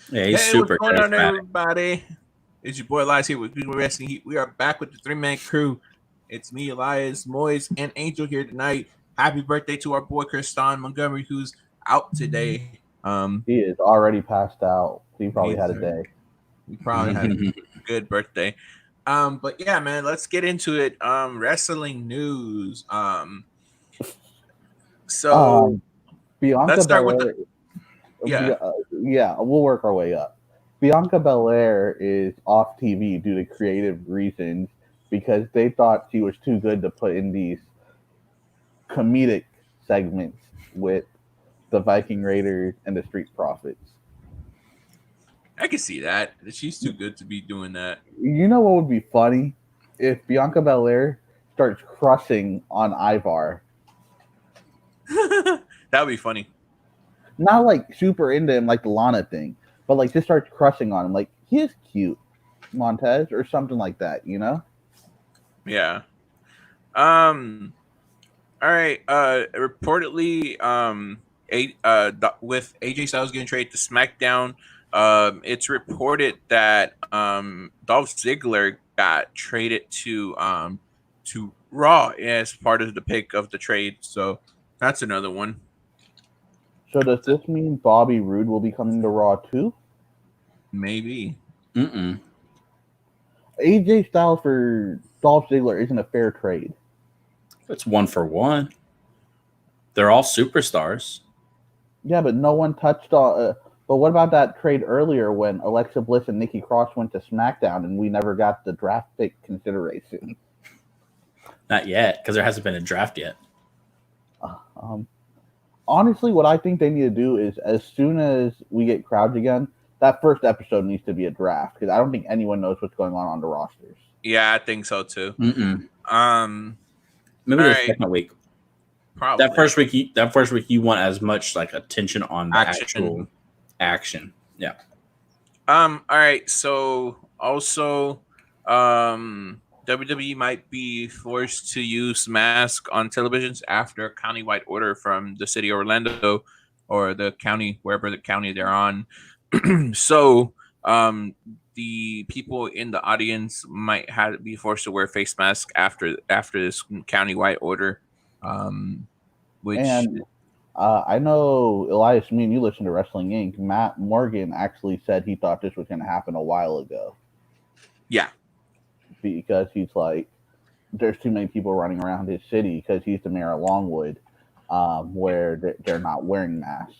Yeah, he's Hey, what's super going on, charismatic. everybody? It's your boy Elias here with People Wrestling Heat. We are back with the three-man crew. It's me, Elias, Moise, and Angel here tonight. Happy birthday to our boy Kriston Montgomery, who's out today. He is already passed out. He probably He's had a day. he probably had a good birthday. But yeah, man, let's get into it. Wrestling news. So Bianca let's start with Belair. yeah. Yeah, we'll work our way up. Bianca Belair is off TV due to creative reasons because they thought she was too good to put in these comedic segments with the Viking Raiders and the Street Profits. I can see that. She's too good to be doing that. You know what would be funny? If Bianca Belair starts crushing on Ivar. That would be funny. Not like super into him like the Lana thing, but like just starts crushing on him. Like he is cute, Montez, or something like that, you know? Yeah. Um. All right. Reportedly, with AJ Styles getting traded to SmackDown, it's reported that Dolph Ziggler got traded to Raw as part of the pick of the trade. So that's another one. So does this mean Bobby Roode will be coming to Raw too? Maybe. AJ Styles for Dolph Ziggler isn't a fair trade. It's 1-for-1. They're all superstars. Yeah, but no one touched on. But what about that trade earlier when Alexa Bliss and Nikki Cross went to SmackDown and we never got the draft pick consideration? Not yet, because there hasn't been a draft yet. Honestly, what I think they need to do is as soon as we get crowds again, that first episode needs to be a draft because I don't think anyone knows what's going on the rosters. Yeah, I think so too. Maybe the second week. Probably. That first week, you want as much like attention on the actual action. Yeah. All right. So also, WWE might be forced to use masks on televisions after a countywide order from the city of Orlando or the county, wherever the county they're on. So, the people in the audience might have to be forced to wear face masks after this countywide order. I know, Elias, me and you listen to Wrestling Inc. Matt Morgan actually said he thought this was going to happen a while ago. Yeah. Because he's like, there's too many people running around his city because he's the mayor of Longwood, where they're not wearing masks.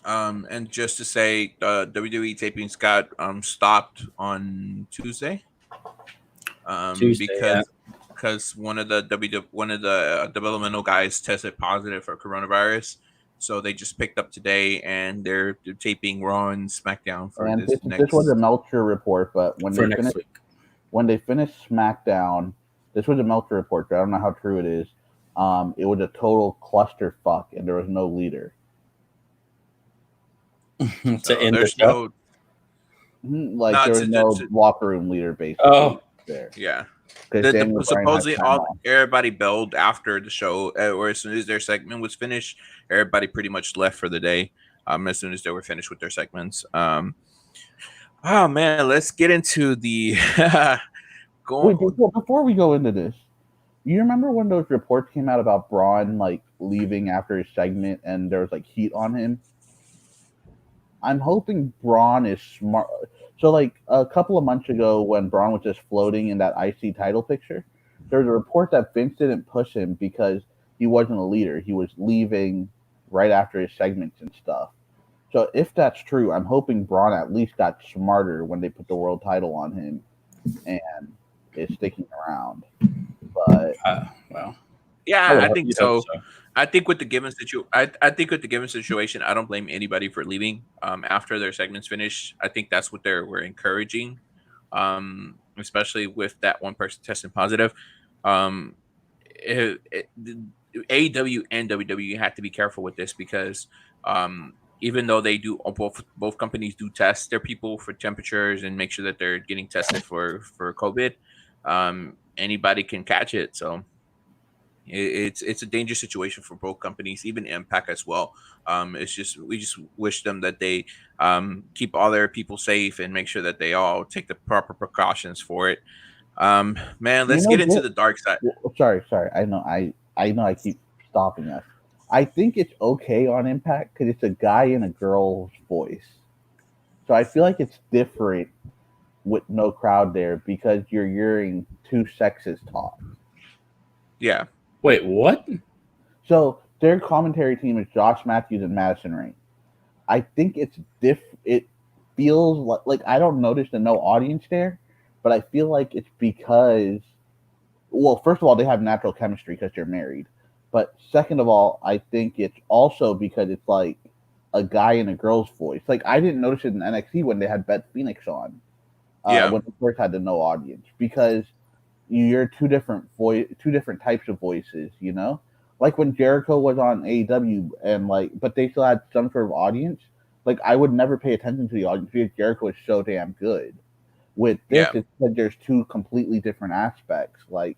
And just to say, WWE tapings got stopped on Tuesday. Because one of the developmental guys tested positive for coronavirus, so they just picked up today, and they're taping Raw and SmackDown for and this this was a Meltzer report, but when they finished SmackDown, this was a Meltzer report. But I don't know how true it is. It was a total clusterfuck, and there was no leader. There's no locker room leader, basically. There. Yeah. Supposedly everybody bailed after the show, or as soon as their segment was finished, everybody pretty much left for the day. As soon as they were finished with their segments. Oh man, let's get into the before we go into this, you remember when those reports came out about Braun like leaving after his segment and there was like heat on him? I'm hoping Braun is smart. So, like a couple of months ago, when Braun was just floating in that IC title picture, there was a report that Vince didn't push him because he wasn't a leader. He was leaving right after his segments and stuff. So, if that's true, I'm hoping Braun at least got smarter when they put the world title on him and is sticking around. But yeah, I think so. I think with the given situation, I don't blame anybody for leaving after their segments finish. I think that's what we're encouraging, especially with that one person testing positive. AEW and WWE have to be careful with this because even though they do both companies do test their people for temperatures and make sure that they're getting tested for COVID, anybody can catch it. So It's a dangerous situation for both companies, even Impact as well. It's just we just wish them that they keep all their people safe and make sure that they all take the proper precautions for it. Man, let's get into the dark side. Sorry. I know I keep stopping us. I think it's okay on Impact because it's a guy and a girl's voice. So I feel like it's different with no crowd there because you're hearing two sexes talk. Yeah. Wait, what? So their commentary team is Josh Matthews and Madison Rain. I think it's it feels like I don't notice the no audience there, but I feel like it's because, well, first of all, they have natural chemistry because they're married. But second of all, I think it's also because it's like a guy and a girl's voice. Like I didn't notice it in NXT when they had Beth Phoenix on. When they first had the no audience, because you're two different types of voices, you know? Like when Jericho was on AEW and like but they still had some sort of audience, like I would never pay attention to the audience because Jericho is so damn good. With this, it's that there's two completely different aspects. Like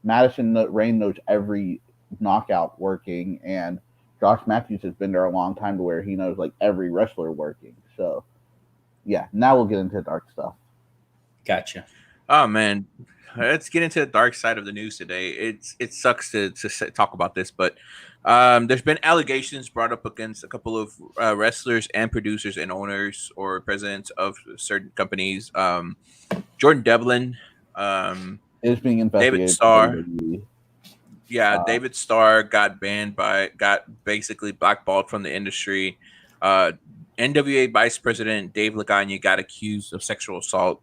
Madison Rain knows every knockout working, and Josh Matthews has been there a long time to where he knows like every wrestler working. So yeah, now we'll get into dark stuff. Gotcha. Oh man, let's get into the dark side of the news today. It sucks to talk about this, but there's been allegations brought up against a couple of wrestlers and producers and owners or presidents of certain companies. Jordan Devlin is being investigated. David Starr. Yeah, David Starr got basically blackballed from the industry. NWA Vice President Dave Lagana got accused of sexual assault.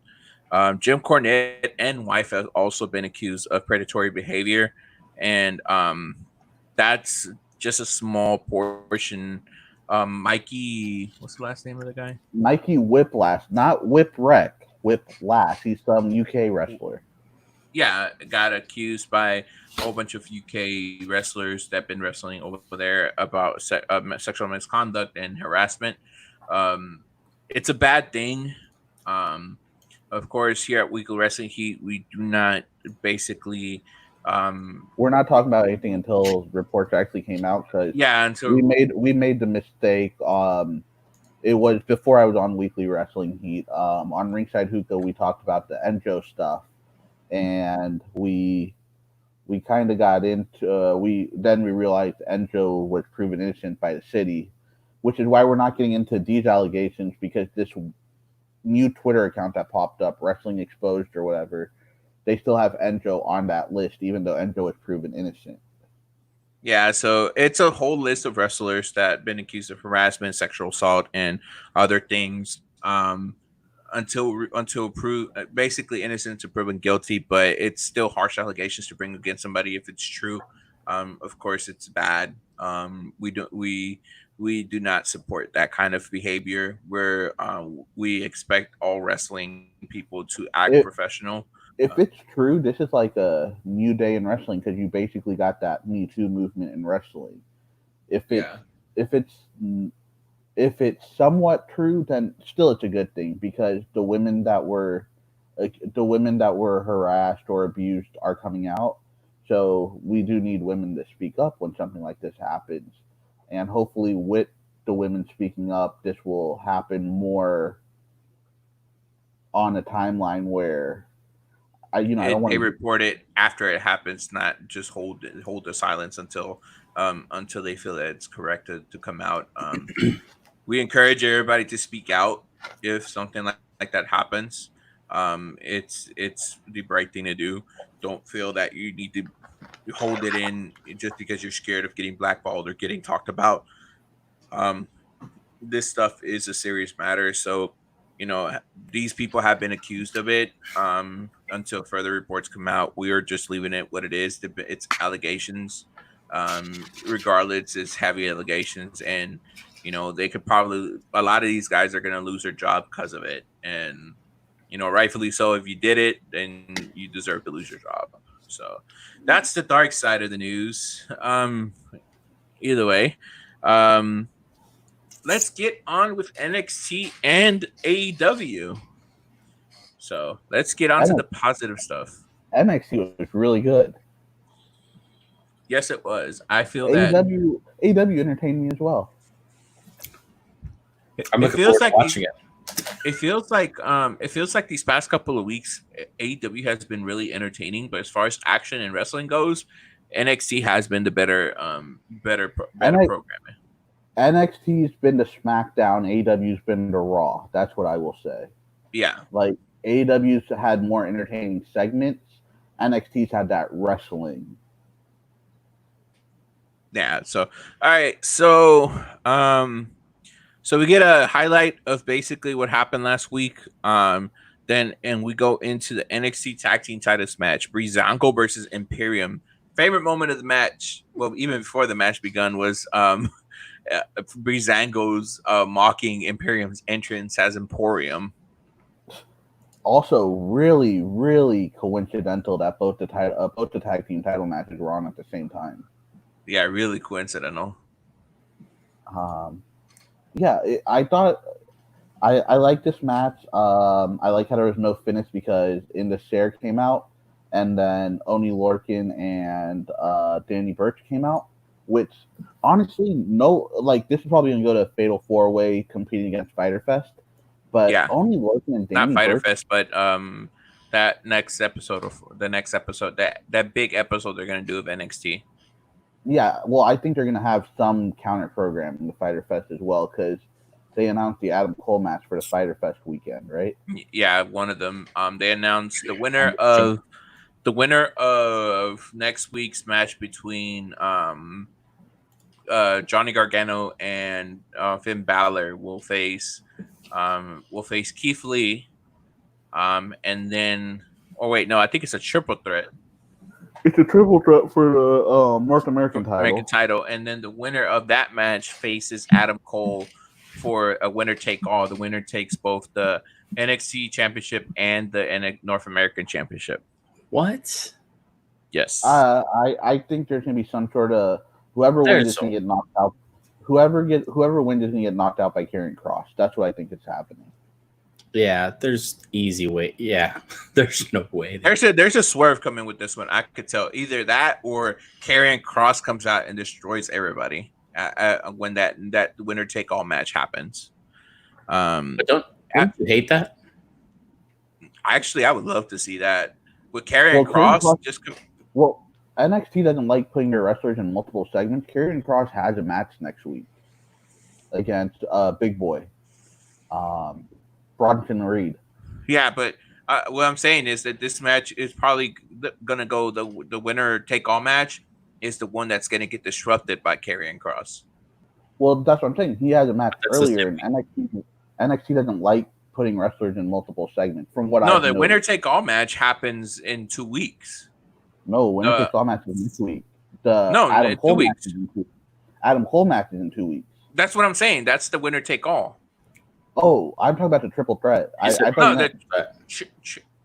Jim Cornette and wife have also been accused of predatory behavior, and that's just a small portion. Mikey, what's the last name of the guy? Mikey Whiplash, not Whipwreck. Whiplash. He's some UK wrestler. Yeah, got accused by a whole bunch of UK wrestlers that have been wrestling over there about sexual misconduct and harassment. It's a bad thing. Of course, here at Weekly Wrestling Heat, we do not basically. We're not talking about anything until reports actually came out. Cause until we made the mistake. It was before I was on Weekly Wrestling Heat. On Ringside Hookah, we talked about the Enjo stuff, and we kind of got into we realized Enjo was proven innocent by the city, which is why we're not getting into these allegations because this new Twitter account that popped up, Wrestling Exposed or whatever, they still have Enjo on that list, even though Enjo is proven innocent. Yeah, so it's a whole list of wrestlers that have been accused of harassment, sexual assault, and other things. Until proved basically innocent to proven guilty, but it's still harsh allegations to bring against somebody if it's true. Of course, it's bad. We do not support that kind of behavior where we expect all wrestling people to act professional. If it's true, this is like a new day in wrestling because you basically got that Me Too movement in wrestling. If it's somewhat true, then still it's a good thing because the women that were harassed or abused are coming out. So we do need women to speak up when something like this happens, and hopefully with the women speaking up, this will happen more on a timeline where I don't want to report it after it happens, not just hold the silence until they feel that it's correct to come out. We encourage everybody to speak out if something like that happens. It's the right thing to do. Don't feel that you need to hold it in just because you're scared of getting blackballed or getting talked about. This stuff is a serious matter. So, these people have been accused of it. Until further reports come out, we are just leaving it what it is. It's allegations. Regardless, it's heavy allegations, and they could probably, a lot of these guys are going to lose their job because of it, and rightfully so. If you did it, then you deserve to lose your job. So that's the dark side of the news. Either way, let's get on with NXT and AEW. So let's get on to the positive stuff. NXT was really good. Yes, it was. I feel that AEW entertained me as well. I'm looking forward to watching it. It feels like these past couple of weeks, AEW has been really entertaining. But as far as action and wrestling goes, NXT has been the better programming. NXT's been to SmackDown, AEW's been to Raw. That's what I will say. Yeah, like AEW's had more entertaining segments. NXT's had that wrestling. Yeah. So, all right. So we get a highlight of basically what happened last week. Then we go into the NXT Tag Team Titles match: Breezango versus Imperium. Favorite moment of the match, well, even before the match begun, was Breezango's mocking Imperium's entrance as Emporium. Also, really, really coincidental that both the tag team title matches were on at the same time. Yeah, really coincidental. I thought I like this match. I like how there was no finish because In the Share came out, and then Oni Lorcan and Danny Burch came out. Which honestly, this is probably gonna go to Fatal 4-Way competing against Fyter Fest. But yeah, Oni Lorcan and Danny not Fyter Burch, Fest, but that next episode that big episode they're gonna do of NXT. Yeah, well, I think they're gonna have some counter program in the Fyter Fest as well because they announced the Adam Cole match for the Fyter Fest weekend, right? Yeah, one of them. They announced the winner of next week's match between Johnny Gargano and Finn Balor will face Keith Lee, and then I think it's a triple threat. It's a triple threat for the North American title, and then the winner of that match faces Adam Cole for a winner take all. The winner takes both the NXT Championship and the North American Championship. What? Yes. I think there's gonna be some sort of whoever wins is gonna get knocked out. Whoever wins is gonna get knocked out by Karrion Kross. That's what I think is happening. Yeah, there's easy way. Yeah, there's no way. There's a swerve coming with this one. I could tell either that or Karrion Kross comes out and destroys everybody when that winner take all match happens. But don't you hate that? Actually, I would love to see that with Karrion Kross. NXT doesn't like putting their wrestlers in multiple segments. Karrion Kross has a match next week against Big Boy. Bronson Reed. Yeah, but what I'm saying is that this match is probably gonna go the winner take all match is the one that's gonna get disrupted by Karrion Kross. Well, that's what I'm saying. He has a match earlier, and NXT doesn't like putting wrestlers in multiple segments. From what the winner take all match happens in 2 weeks. No, winner take all match is in 2 weeks. Adam Cole 2 weeks. Adam Cole match is in 2 weeks. That's what I'm saying. That's the winner take all. Oh, I'm talking about the triple threat.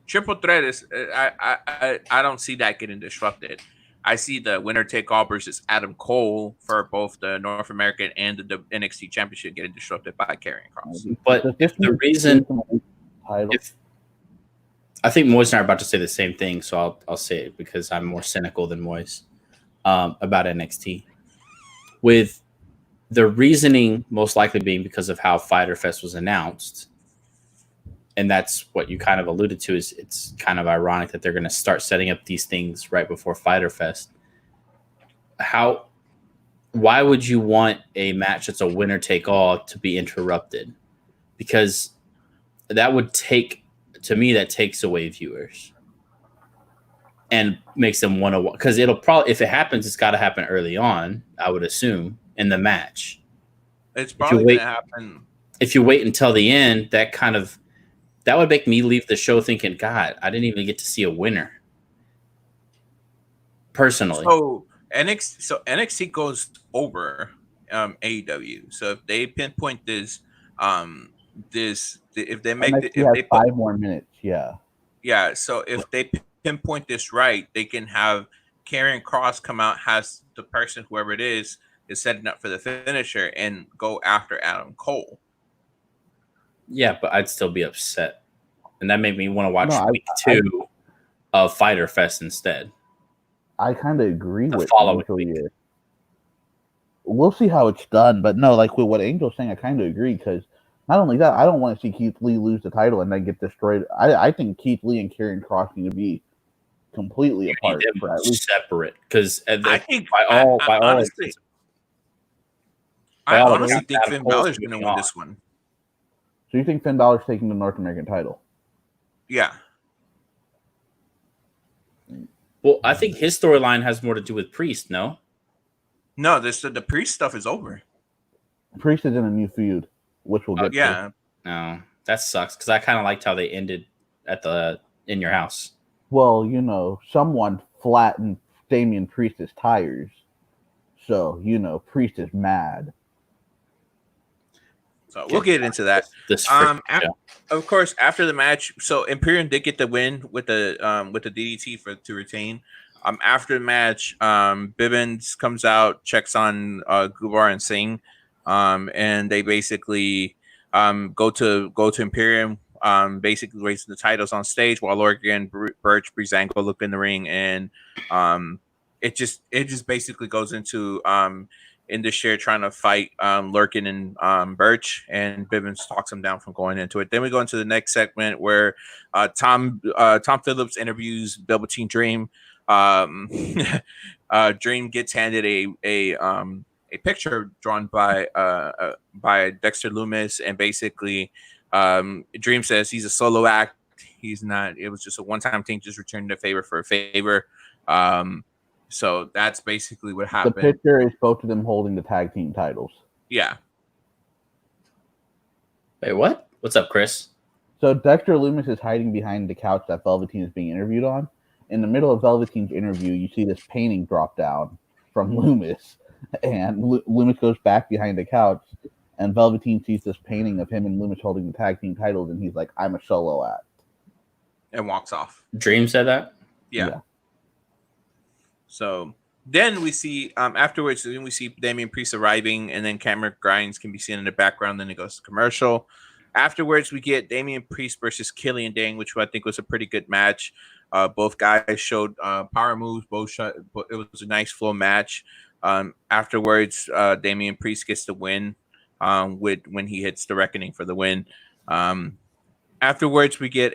Triple threat is. I don't see that getting disrupted. I see the winner take all versus Adam Cole for both the North American and the NXT Championship getting disrupted by Karrion Kross. But the reason, I think Moise and I are about to say the same thing, so I'll say it because I'm more cynical than Moise about NXT. With the reasoning most likely being because of how Fyter Fest was announced, and that's what you kind of alluded to, is it's kind of ironic that they're going to start setting up these things right before Fyter Fest. Why would you want a match that's a winner take all to be interrupted? Because that would that takes away viewers and makes them want to watch. Because it'll probably, if it happens, it's got to happen early on, I would assume, in the match. It's probably going to happen. If you wait until the end, that would make me leave the show thinking, God, I didn't even get to see a winner. Personally. So NXT goes over AEW. So if they pinpoint this, if they make NXT has 5 more minutes, yeah. So if they pinpoint this right, they can have Karrion Kross come out, has the person, whoever it is setting up for the finisher, and go after Adam Cole. Yeah, but I'd still be upset. And that made me want to watch week 2 of Fyter Fest instead. I kind of agree with Angel here. We'll see how it's done, but no, like with what Angel's saying, I kind of agree because not only that, I don't want to see Keith Lee lose the title and then get destroyed. I think Keith Lee and Karrion Kross need to be completely apart, for at least separate. Because I think I honestly think Finn Balor's going to win this one. So you think Finn Balor's taking the North American title? Yeah. Well, I think his storyline has more to do with Priest, no? No, the Priest stuff is over. Priest is in a new feud, which we'll get to. No, that sucks because I kind of liked how they ended at the In Your House. Well, you know, someone flattened Damian Priest's tires. So, you know, Priest is mad. So we'll get into that. Of course, after the match, so Imperium did get the win with the DDT to retain. After the match, Bivens comes out, checks on Gubar and Singh, and they basically go to Imperium, basically raising the titles on stage while Lorcan, Birch, Breezango look in the ring, and it just basically goes into in the share trying to fight Lurkin and Birch, and Bivens talks him down from going into it. Then we go into the next segment where Tom Phillips interviews Double Team Dream. Dream gets handed a picture drawn by Dexter Lumis, and basically Dream says he's a solo act. He's not. It was just a one-time thing, just returning the favor for a favor. So that's basically what happened. The picture is both of them holding the tag team titles. Yeah. Wait, what? What's up, Chris? So Dexter Lumis is hiding behind the couch that Velveteen is being interviewed on. In the middle of Velveteen's interview, you see this painting drop down from Lumis, and Lumis goes back behind the couch, and Velveteen sees this painting of him and Lumis holding the tag team titles, and he's like, "I'm a solo act," and walks off. Dream said that? Yeah. So then we see afterwards, then we see Damian Priest arriving, and then camera grinds can be seen in the background. Then it goes to commercial. Afterwards, we get Damian Priest versus Killian Dane, which I think was a pretty good match. Both guys showed power moves. It was a nice flow match. Afterwards, Damian Priest gets the win when he hits the Reckoning for the win. Afterwards, we get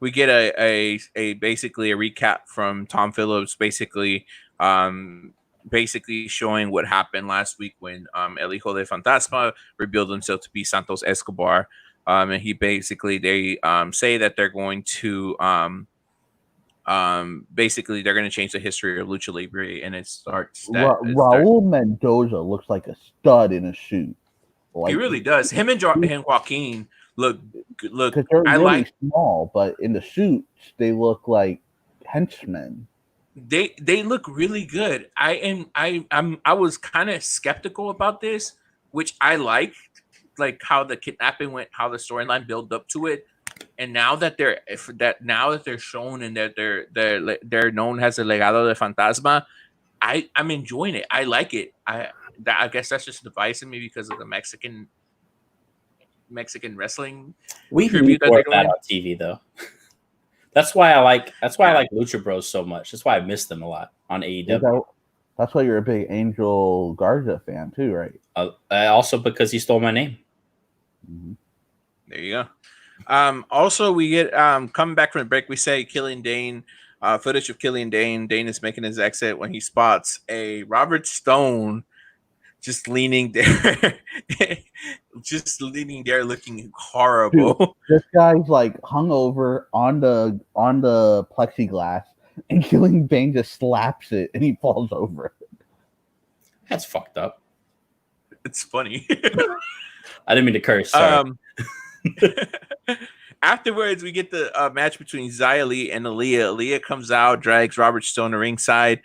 we get a basically a recap from Tom Phillips, basically showing what happened last week when El Hijo de Fantasma revealed himself to be Santos Escobar. And they say that they're going to basically they're going to change the history of Lucha Libre, and it starts Raul Mendoza looks like a stud in a suit. He really does. Him and Joaquin look. Because they're really small, but in the suits they look like henchmen. They look really good. I was kind of skeptical about this, which I liked, like how the kidnapping went, how the storyline built up to it, and now that they're shown and that they're known as the Legado de Fantasma, I'm enjoying it. I like it. I guess that's just divisive me because of the Mexican wrestling. We need more of that on TV though. That's why I like Lucha Bros so much. That's why I miss them a lot on AEW. That's why you're a big Angel Garza fan too, right? Also because he stole my name. Mm-hmm. There you go. Also, we get coming back from the break. We say Killian Dane, footage of Killian Dane. Dane is making his exit when he spots a Robert Stone just leaning there, looking horrible. Dude, this guy's like hung over on the plexiglass, and Killian Dane just slaps it, and he falls over. That's fucked up. It's funny. I didn't mean to curse. Sorry. Afterwards, we get the match between Xia Li and Aaliyah. Aaliyah comes out, drags Robert Stone to ringside.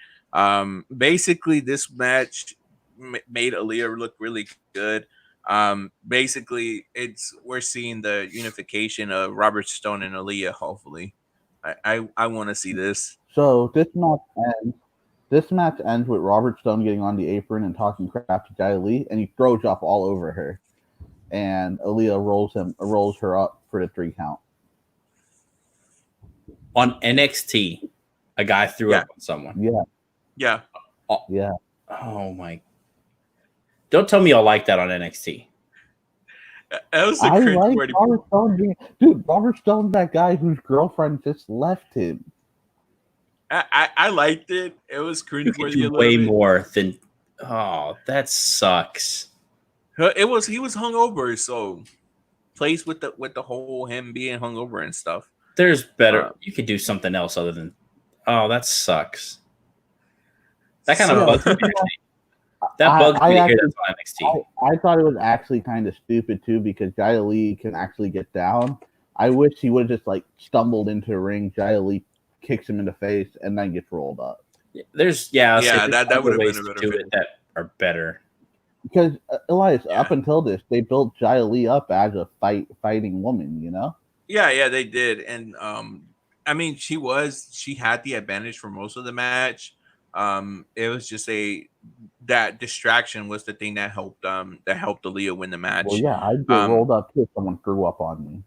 Basically, this match made Aaliyah look really good. Basically, we're seeing the unification of Robert Stone and Aaliyah. Hopefully, I want to see this. So this match ends with Robert Stone getting on the apron and talking crap to Xia Li, and he throws up all over her. And Aaliyah rolls her up for the 3 count. On NXT, a guy threw up on someone. Yeah. Oh my! Don't tell me y'all like that on NXT. That was I like Robert Stone. Dude, Robert Stone's that guy whose girlfriend just left him. I liked it. It was cringeworthy. Way more than. Oh, that sucks. He was hungover, so plays with the whole him being hungover and stuff. There's better. You could do something else other than. Oh, that sucks. That kind of bugs me. That bugs me to hear that's on NXT. I thought it was actually kind of stupid too because Jaya Lee can actually get down. I wish he would have just like stumbled into the ring. Jaya Lee kicks him in the face and then gets rolled up. There's that would have been a better fit that are better. Because Elias, up until this, they built Jaya Lee up as a fighting woman, you know? Yeah, they did, and I mean, she had the advantage for most of the match. It was just that distraction was the thing that helped Aaliyah win the match. Well, yeah, I'd get rolled up too if someone threw up on me.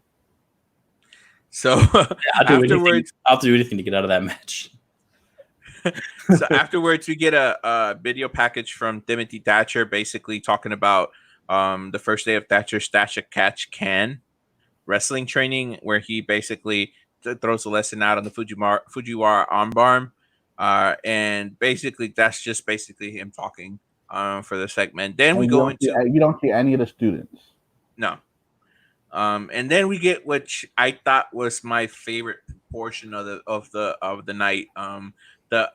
So afterwards, I'll do anything to get out of that match. So afterwards, we get a video package from Timothy Thatcher, basically talking about the first day of Thatcher's Catch Can wrestling training, where he basically throws a lesson out on the Fujiwara armbar, and basically that's just basically him talking for the segment. Then we go into you don't see any of the students. No. And then we get, which I thought was my favorite portion of the night. The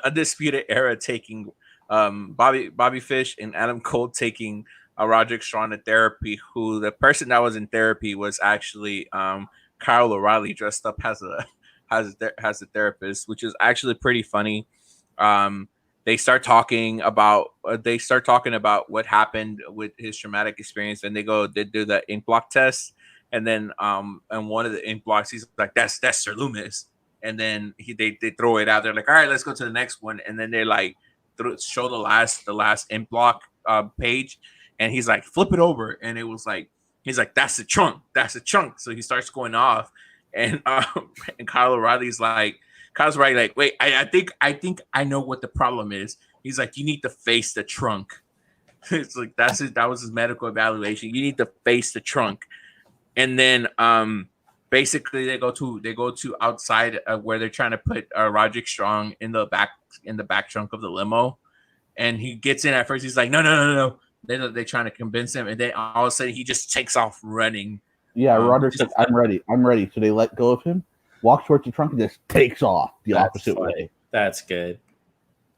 Undisputed Era taking Bobby Fish and Adam Cole taking Roderick Strong to therapy. Who the person that was in therapy was actually Kyle O'Reilly dressed up as a therapist, which is actually pretty funny. They start talking about what happened with his traumatic experience, and they do the ink block test, and then and one of the ink blocks, he's like, that's Sir Loomis, and then they throw it out there like, all right, let's go to the next one, and then they like show the last ink block page, and he's like, flip it over, and it was like, he's like, that's the trunk, so he starts going off, and Kyle O'Reilly's like, wait, I think I know what the problem is. He's like, you need to face the trunk. It's like that was his medical evaluation. You need to face the trunk. And then basically they go to outside where they're trying to put Roderick Strong in the back trunk of the limo. And he gets in at first, he's like, no. They're trying to convince him, and then all of a sudden he just takes off running. Yeah, Roderick's like, I'm ready. So they let go of him. Walks towards the trunk and just takes off the opposite way. That's good.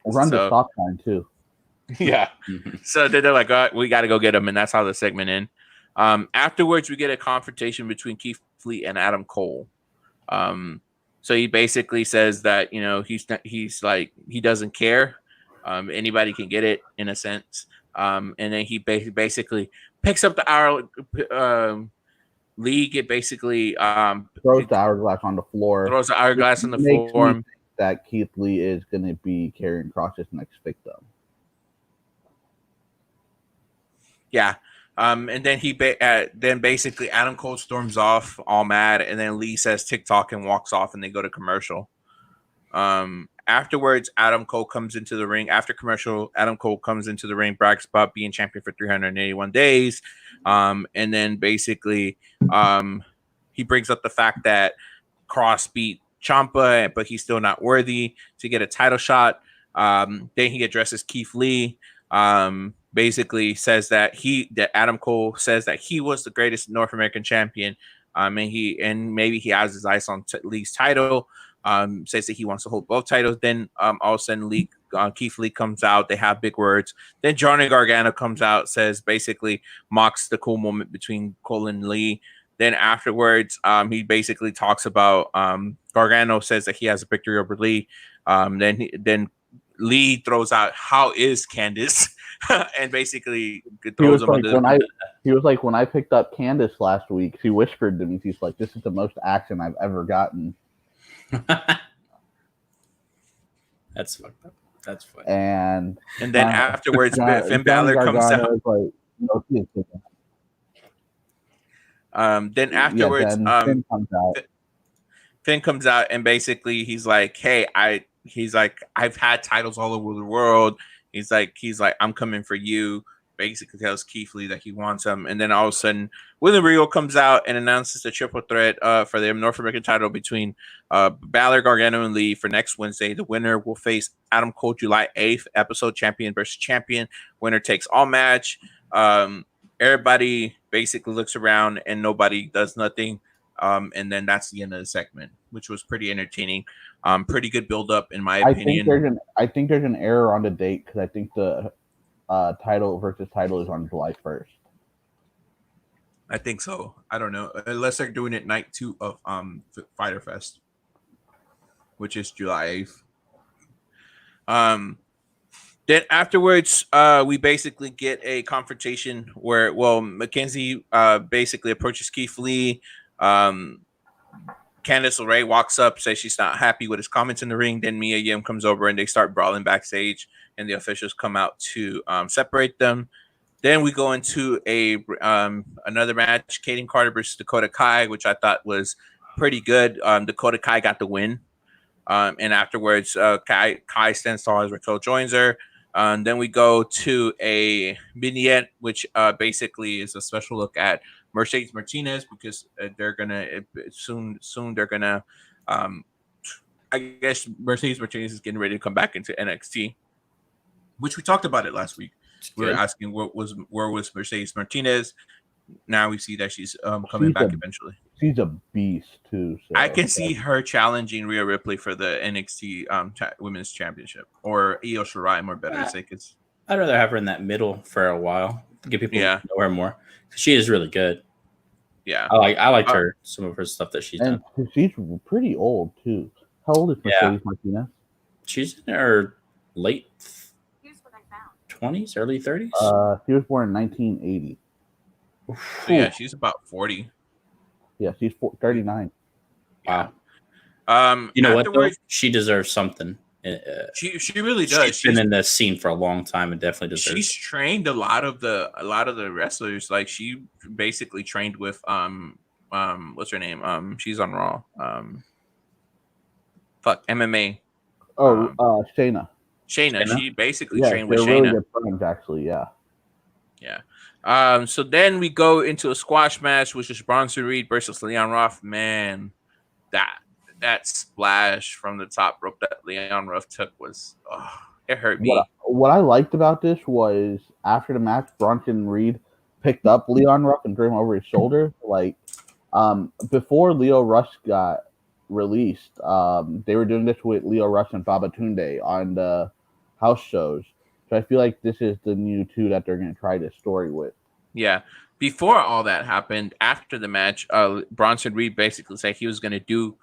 Run the stop sign too. Yeah. So they're like, all right, we got to go get him, and that's how the segment ends. Afterwards, we get a confrontation between Keith Lee and Adam Cole. So he basically says that he's like, he doesn't care. Anybody can get it in a sense. And then he basically picks up the hour. League, it basically throws the hourglass on the floor. That Keith Lee is going to be carrying across his next victim. Yeah, and then basically Adam Cole storms off all mad, and then Lee says TikTok and walks off, and they go to commercial. Afterwards, Adam Cole comes into the ring. After commercial, Adam Cole comes into the ring, brags about being champion for 381 days. And then basically he brings up the fact that Cross beat Ciampa, but he's still not worthy to get a title shot. Then he addresses Keith Lee. Basically says that Adam Cole says that he was the greatest North American champion. And maybe he has his eyes on Lee's title. Says that he wants to hold both titles. Then all of a sudden Keith Lee comes out. They have big words. Then Johnny Gargano comes out, says basically mocks the cool moment between Cole and Lee. Then afterwards, he basically talks about Gargano says that he has a victory over Lee. Then Lee throws out, "How is Candice?" and basically throws him under. He was like, when I picked up Candice last week, she whispered to me, she's like, "This is the most action I've ever gotten." That's fucked up. That's funny. And then afterwards, Finn Balor comes out. Like, then afterwards, Finn comes out. Finn comes out and basically he's like, "Hey, I've had titles all over the world." He's like, "I'm coming for you." Basically tells Keith Lee that he wants him, and then all of a sudden, William Regal comes out and announces the triple threat for the North American title between Balor, Gargano, and Lee for next Wednesday. The winner will face Adam Cole July 8th, episode champion versus champion. Winner takes all match. Everybody basically looks around and nobody does nothing. And then that's the end of the segment, which was pretty entertaining. Pretty good build up, in my opinion. I think there's an error on the date because I think the title versus title is on July 1st. I think so. I don't know, unless they're doing it night 2 of Fyter Fest, which is July 8th. Then afterwards, we basically get a confrontation where, Mackenzie basically approaches Keith Lee. Candice LeRae walks up, says she's not happy with his comments in the ring. Then Mia Yim comes over and they start brawling backstage, and the officials come out to separate them. Then we go into another match, Kaden Carter versus Dakota Kai, which I thought was pretty good. Dakota Kai got the win. And afterwards, Kai stands tall as Raquel joins her. Then we go to a vignette, which basically is a special look at Mercedes Martinez, because they're gonna soon they're gonna I guess Mercedes Martinez is getting ready to come back into NXT, which we talked about it last week. We were asking where was Mercedes Martinez. Now we see that she's coming back eventually. She's a beast too. So. I can see her challenging Rhea Ripley for the NXT Women's Championship, or Io Shirai, more better to say. Cause I'd rather have her in that middle for a while, get people to know her more. She is really good. Yeah, I liked her, some of her stuff that she's done. She's pretty old too. How old is Mercedes Martinez? She's in her late 20s, early 30s. She was born in 1980. So yeah, she's about 40. Yeah, she's 39. Wow. You know what? Though? She deserves something. She really does. She's been in this scene for a long time and definitely deserves. She's trained a lot of the wrestlers. Like, she basically trained with what's her name? She's on Raw. MMA. Shayna. Shayna. She basically trained with Shayna. Really good friends, actually. Yeah. Yeah. So then we go into a squash match, which is Bronson Reed versus Leon Ruff. Man, that splash from the top rope that Leon Ruff took was it hurt me. What I liked about this was after the match, Bronson Reed picked up Leon Ruff and threw him over his shoulder. Like before Leo Rush got released, they were doing this with Leo Rush and Babatunde on the house shows. So I feel like this is the new two that they're going to try this story with. Yeah. Before all that happened, after the match, Bronson Reed basically said he was going to do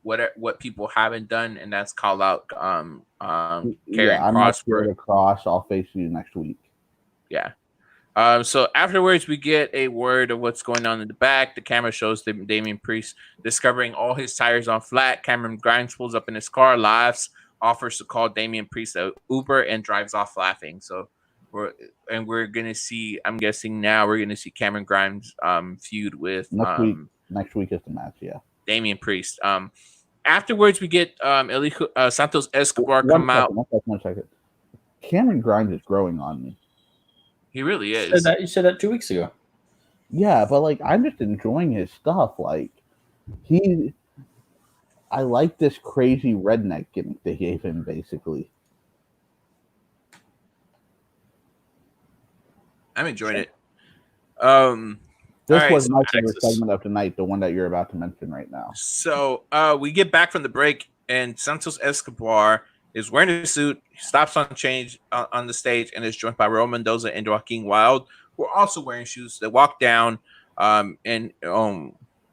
what people haven't done, and that's call out Karrion Kross for the cross. I'll face you next week. Yeah. So afterwards, we get a word of what's going on in the back. The camera shows Damian Priest discovering all his tires on flat. Cameron Grimes pulls up in his car, laughs, offers to call Damian Priest an Uber, and drives off laughing. So we're gonna see. I'm guessing now we're gonna see Cameron Grimes feud with next week is the match. Yeah, Damian Priest. Afterwards, we get Santos Escobar come out. One second. Cameron Grimes is growing on me. He really is. You said that 2 weeks ago. Yeah, but like I'm just enjoying his stuff. Like I like this crazy redneck gimmick they gave him, basically. I'm enjoying it. This was my favorite segment of the night, the one that you're about to mention right now. So we get back from the break, and Santos Escobar is wearing a suit, stops on change on the stage, and is joined by Raul Mendoza and Joaquin Wilde, who are also wearing shoes. They walk down, and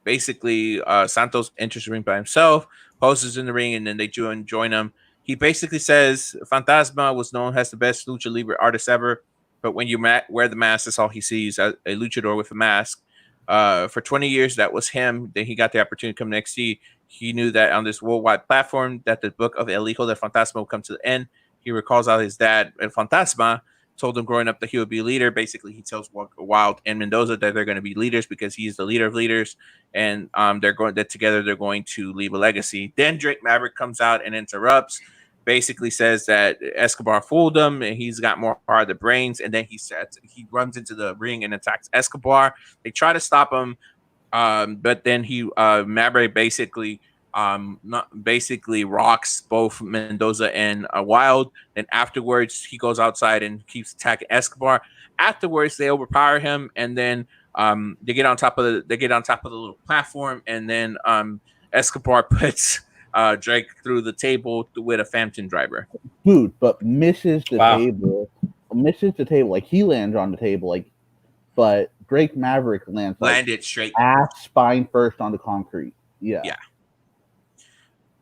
basically Santos enters the ring by himself, poses in the ring, and then they join him. He basically says Fantasma was known as the best lucha libre artist ever, but when you wear the mask, that's all he sees, a luchador with a mask. For 20 years, that was him. Then he got the opportunity to come to NXT. He knew that on this worldwide platform that the book of El Hijo del Fantasma will come to the end. He recalls out his dad, El Fantasma, told him growing up that he would be a leader. Basically, he tells Wild and Mendoza that they're going to be leaders because he's the leader of leaders, and they're going that together they're going to leave a legacy. Then Drake Maverick comes out and interrupts, basically says that Escobar fooled him and he's got more heart of the brains, and then he runs into the ring and attacks Escobar. They try to stop him, but then Maverick basically rocks both Mendoza and Wild. Then afterwards, he goes outside and keeps attacking Escobar. Afterwards, they overpower him, and then they get on top of the little platform, and then Escobar puts Drake through the table with a Phantom driver. Dude, but misses the table. Like he lands on the table, like, but Drake Maverick landed straight ass spine first on the concrete. Yeah.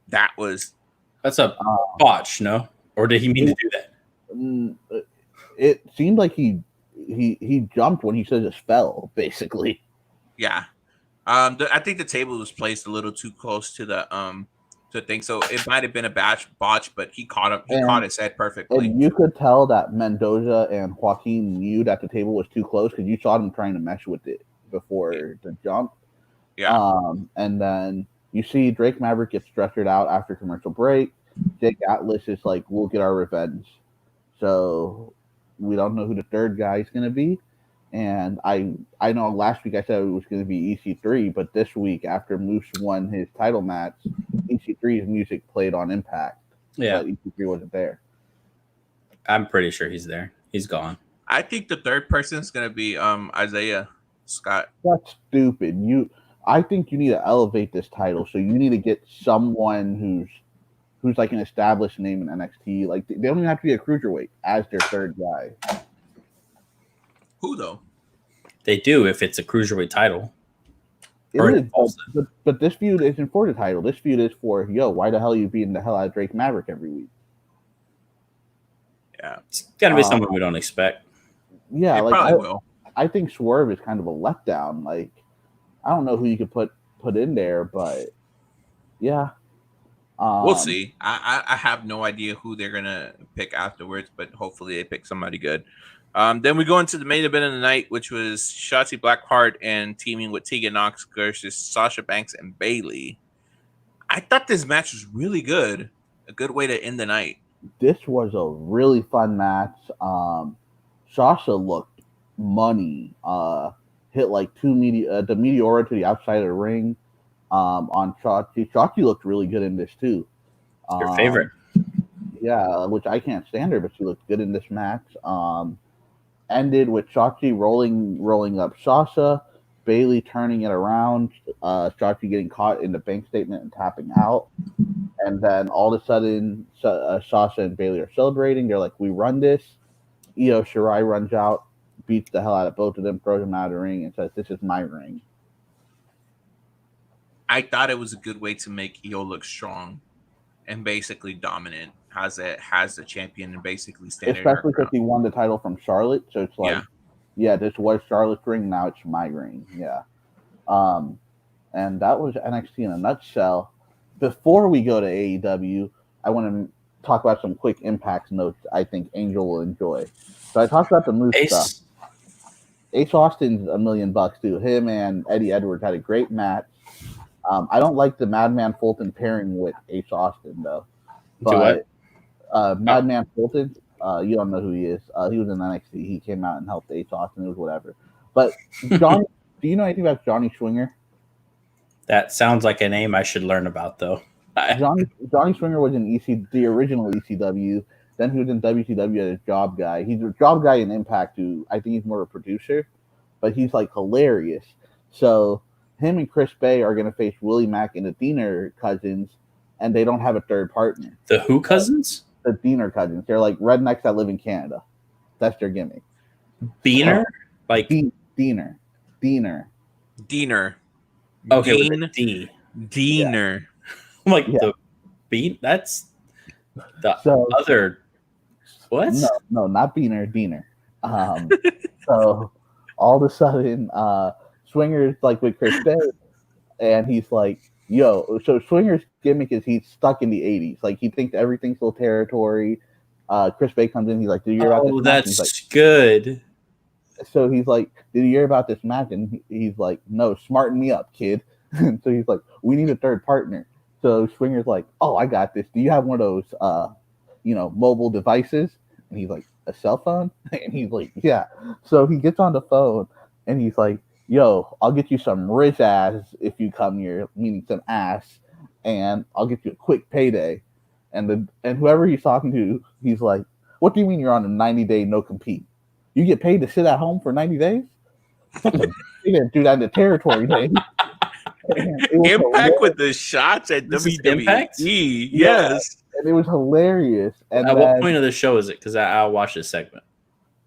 That's a botch, no? Or did he mean to do that? It seemed like he jumped when he said it fell, basically. Yeah. I think the table was placed a little too close to the thing, so it might have been a botch, but he caught him. He caught his head perfectly. And you could tell that Mendoza and Joaquin knew that the table was too close because you saw them trying to mesh with it before the jump. Yeah. And then you see Drake Maverick get stretchered out after commercial break. Jake Atlas is like, we'll get our revenge. So we don't know who the third guy is going to be. And I know last week I said it was going to be EC3, but this week after Moose won his title match, EC3's music played on Impact. Yeah. But EC3 wasn't there. I'm pretty sure he's there. He's gone. I think the third person is going to be Isaiah Scott. That's stupid. I think you need to elevate this title. So you need to get someone who's like an established name in NXT. Like they don't even have to be a cruiserweight as their third guy. Who though? They do if it's a cruiserweight title. But this feud isn't for the title. This feud is for why the hell are you beating the hell out of Drake Maverick every week? Yeah, it's gotta be someone we don't expect. Yeah, it probably will. I think Swerve is kind of a letdown. Like, I don't know who you could put in there, but yeah. We'll see. I have no idea who they're gonna pick afterwards, but hopefully they pick somebody good. Then we go into the main event of the night, which was Shotzi Blackheart and teaming with Tegan Nox versus Sasha Banks and Bayley. I thought this match was really good. A good way to end the night. This was a really fun match. Sasha looked money. Hit like the Meteora to the outside of the ring on Shotzi. Shotzi looked really good in this too. Your favorite. Yeah, which I can't stand her, but she looked good in this match. Ended with Shotzi rolling up Sasha, Bayley turning it around, Shotzi getting caught in the bank statement and tapping out. And then all of a sudden, Sasha and Bayley are celebrating. They're like, we run this. Io Shirai runs out, beats the hell out of both of them, throws them out of the ring, and says, this is my ring. I thought it was a good way to make Io look strong and basically dominant. Has the champion and basically standing. Especially because he won the title from Charlotte, so it's like, this was Charlotte's ring. Now it's my ring. Yeah, and that was NXT in a nutshell. Before we go to AEW, I want to talk about some quick Impact notes. I think Angel will enjoy. So I talked about the Moose stuff. Ace Austin's $1 million too. Him and Eddie Edwards had a great match. I don't like the Madman Fulton pairing with Ace Austin though. But Madman Fulton, you don't know who he is. He was in NXT. He came out and helped Ace Austin. It was whatever. But Johnny, do you know anything about Johnny Swinger? That sounds like a name I should learn about, though. Johnny Swinger was in the original ECW. Then he was in WCW as a job guy. He's a job guy in Impact who I think he's more of a producer, but he's like hilarious. So him and Chris Bay are going to face Willie Mack and the Diener cousins, and they don't have a third partner. The who cousins? The Diener cousins. They're like rednecks that live in Canada. That's their gimmick. Diener? Like Diener. Okay, with a D. Diener. Yeah. I'm like, the bean? That's the other. What? No, not Diener. So all of a sudden, Swinger's like with Chris Bay, and he's like, so Swinger's gimmick is he's stuck in the 80s. Like, he thinks everything's still territory. Chris Bay comes in. He's like, "Did you hear about this match?" That's he's like, good. So he's like, "Did you hear about this match?" And he's like, "No, smarten me up, kid." And so he's like, "We need a third partner." So Swinger's like, "Oh, I got this. Do you have one of those, mobile devices?" And he's like, "A cell phone?" And he's like, "Yeah." So he gets on the phone and he's like, "Yo, I'll get you some rich ass if you come here, meaning some ass, and I'll get you a quick payday." And whoever he's talking to, he's like, "What do you mean you're on a 90-day no compete? You get paid to sit at home for 90 days? You didn't do that in the territory days." Impact with the shots at WWE. Yes. And it was hilarious. And at what point of the show is it? Because I'll watch this segment.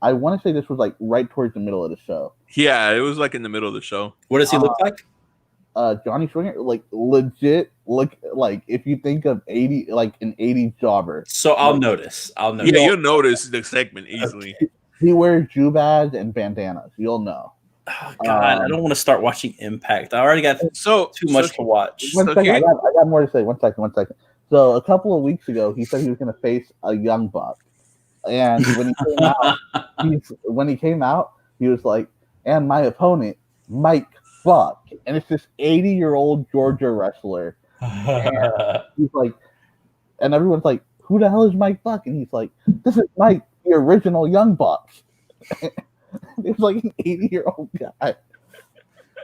I want to say this was like right towards the middle of the show. Yeah, it was like in the middle of the show. What does he look like? Johnny Swinger, like legit, look like if you think of an 80s jobber. So I'll notice. Yeah, you'll notice the segment easily. He wears jubas and bandanas. You'll know. Oh, God, I don't want to start watching Impact. I already got too much to watch. One second, I got more to say. One second. So a couple of weeks ago, he said he was going to face a young buck, and when he came out, he was like, "And my opponent, Mike Buck," and it's this 80-year-old Georgia wrestler. And he's like, and everyone's like, "Who the hell is Mike Buck?" And he's like, "This is Mike, the original Young Buck." It was like an 80-year-old guy,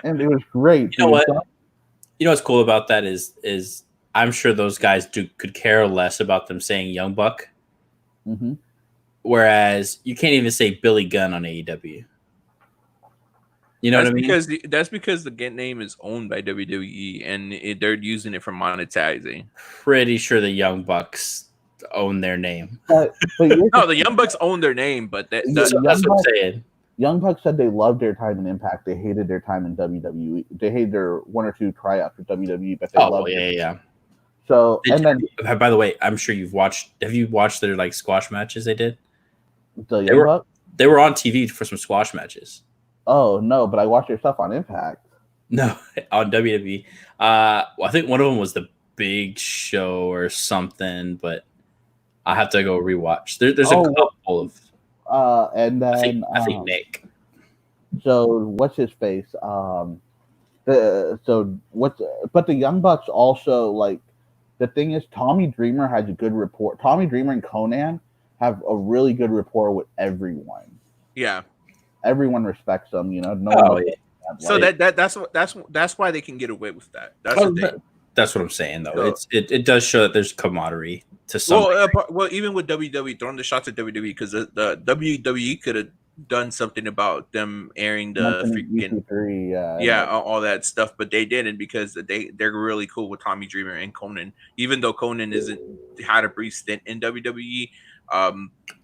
and it was great. You know what? You know what's cool about that is I'm sure those guys could care less about them saying Young Buck. Mm-hmm. Whereas you can't even say Billy Gunn on AEW. You know what I mean? That's because the name is owned by WWE and they're using it for monetizing. Pretty sure the Young Bucks own their name. No, the Young Bucks own their name, but that's what I'm saying. Young Bucks said they loved their time in Impact. They hated their time in WWE. They hated their one or two tryouts for WWE, but they loved it. Yeah. So, by the way, I'm sure you've watched. Have you watched their like squash matches they did? They were on TV for some squash matches. Oh no, but I watched their stuff on Impact. No, on WWE. I think one of them was the Big Show or something, but I have to go rewatch. There's a couple of. And then I think Nick. So what's his face? But the Young Bucks also, like, the thing is, Tommy Dreamer has a good rapport. Tommy Dreamer and Conan have a really good rapport with everyone. Yeah, everyone respects them. You know. So that's why they can get away with that. That's what I'm saying, though. So, it does show that there's camaraderie to some. Well, even with WWE throwing the shots at WWE, because the WWE could have done something about them airing the freaking all that stuff, but they didn't because they're really cool with Tommy Dreamer and Conan, even though Conan had a brief stint in WWE. I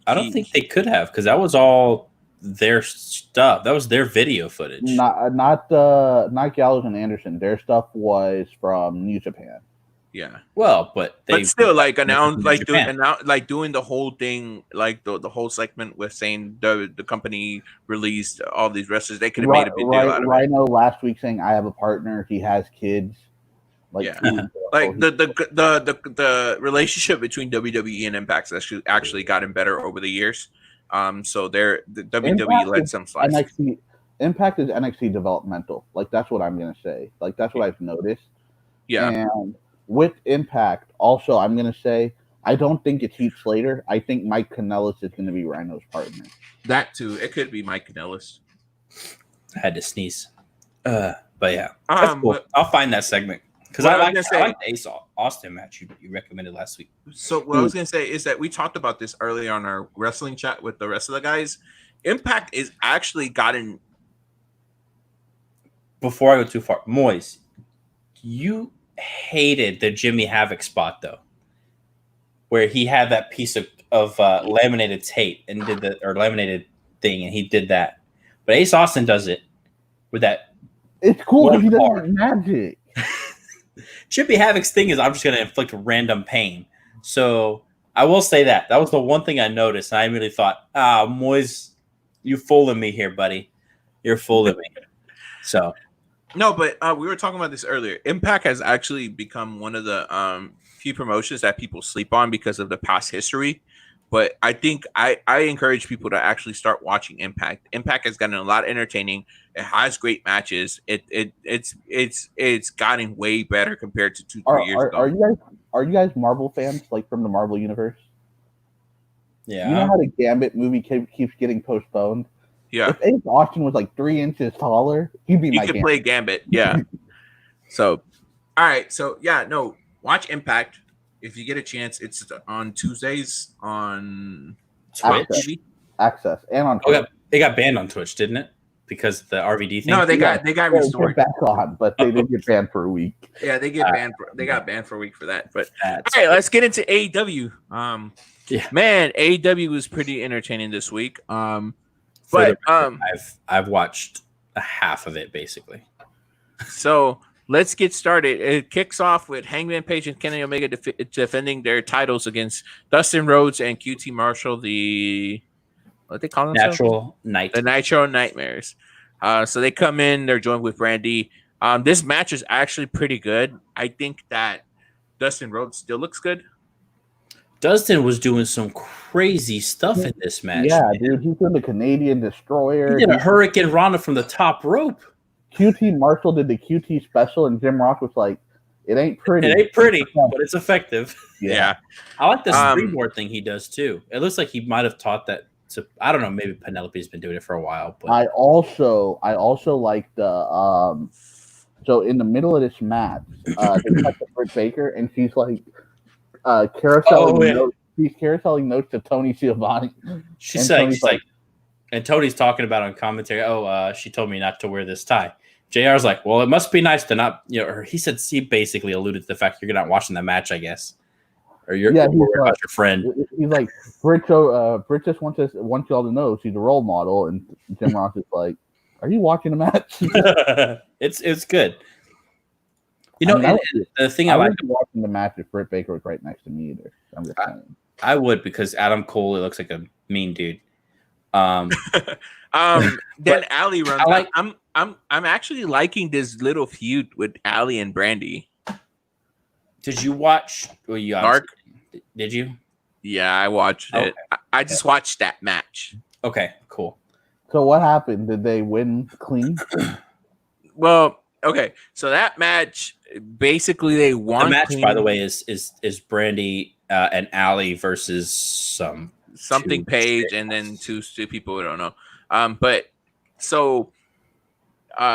don't think they could have, because that was all their stuff. That was their video footage. Not Gallows and Anderson. Their stuff was from New Japan. Yeah. Well, but still, like announced, doing the whole thing, like the whole segment with saying the company released all these wrestlers. They could have made a big deal out of it. Rhino last week saying, "I have a partner. He has kids." Like the relationship between WWE and Impact has actually gotten better over the years. So the WWE let some slice. Impact is NXT developmental. Like, that's what I'm gonna say. Like, that's what I've noticed. Yeah. And with Impact, also, I'm gonna say I don't think it's Heath Slater. I think Mike Kanellis is gonna be Rhino's partner. That too. It could be Mike Kanellis. I had to sneeze. But yeah, that's cool. I'll find that segment. Because I like the Ace Austin match you recommended last week. So what I was going to say is that we talked about this earlier on our wrestling chat with the rest of the guys. Impact is actually gotten... Before I go too far, Moise, you hated the Jimmy Havoc spot, though, where he had that piece of laminated tape and did or laminated thing, and he did that. But Ace Austin does it with that. It's cool because he doesn't magic. Jimmy Havoc's thing is I'm just going to inflict random pain. So I will say that was the one thing I noticed. And I immediately thought, Moise, you fooling me here, buddy. You're fooling me. So no, but we were talking about this earlier. Impact has actually become one of the few promotions that people sleep on because of the past history. But I think I encourage people to actually start watching Impact. Impact has gotten a lot entertaining. It has great matches. It's gotten way better compared to 2-3 years ago. Are you guys Marvel fans, like from the Marvel universe? Yeah. You know how the Gambit movie keeps getting postponed? Yeah. If Ace Austin was like 3 inches taller, he'd be my He could play Gambit. Yeah. So, all right. So, yeah, no, watch Impact. If you get a chance, it's on Tuesdays on Twitch. Access and on Twitch. It got banned on Twitch, didn't it? Because the RVD thing. No, they got restored. Back on, but they did get banned for a week. Yeah, they got banned for a week for that. But all right, let's get into AEW. Man, AEW was pretty entertaining this week. But I've watched a half of it basically. So let's get started. It kicks off with Hangman Page and Kenny Omega defending their titles against Dustin Rhodes and QT Marshall, what they call themselves? The Nitro Nightmares. So they come in, they're joined with Brandy. This match is actually pretty good. I think that Dustin Rhodes still looks good. Dustin was doing some crazy stuff in this match. Yeah, dude, he's doing the Canadian Destroyer. He did a Hurricane Rana from the top rope. QT Marshall did the QT special, and Jim Ross was like, "It ain't pretty. It ain't pretty, but it's effective." Yeah. I like the springboard thing he does too. It looks like he might have taught that to. I don't know. Maybe Penelope's been doing it for a while. But I also like the So in the middle of this match, they cut to Britt Baker, and she's like carouseling notes. She's carouseling notes to Tony Schiavone. She's like, and Tony's talking about on commentary. She told me not to wear this tie. JR's like, well, it must be nice to not, or he said, he basically alluded to the fact you're not watching the match, I guess, or you're worried about your friend. He's like, Britt just wants y'all to know she's a role model, and Jim Ross is like, are you watching the match? It's good. The thing I like watching the match if Britt Baker was right next to me either. I'm just saying. I would, because Adam Cole, it looks like a mean dude. Then Allie runs. I'm actually liking this little feud with Allie and Brandy. Did you watch? Dark? Did you? Yeah, I watched it. I just watched that match. Okay, cool. So what happened? Did they win clean? Well, okay. So that match, basically, they won. The match, clean. By the way, is Brandy and Allie versus something Page, and then two people we don't know. But so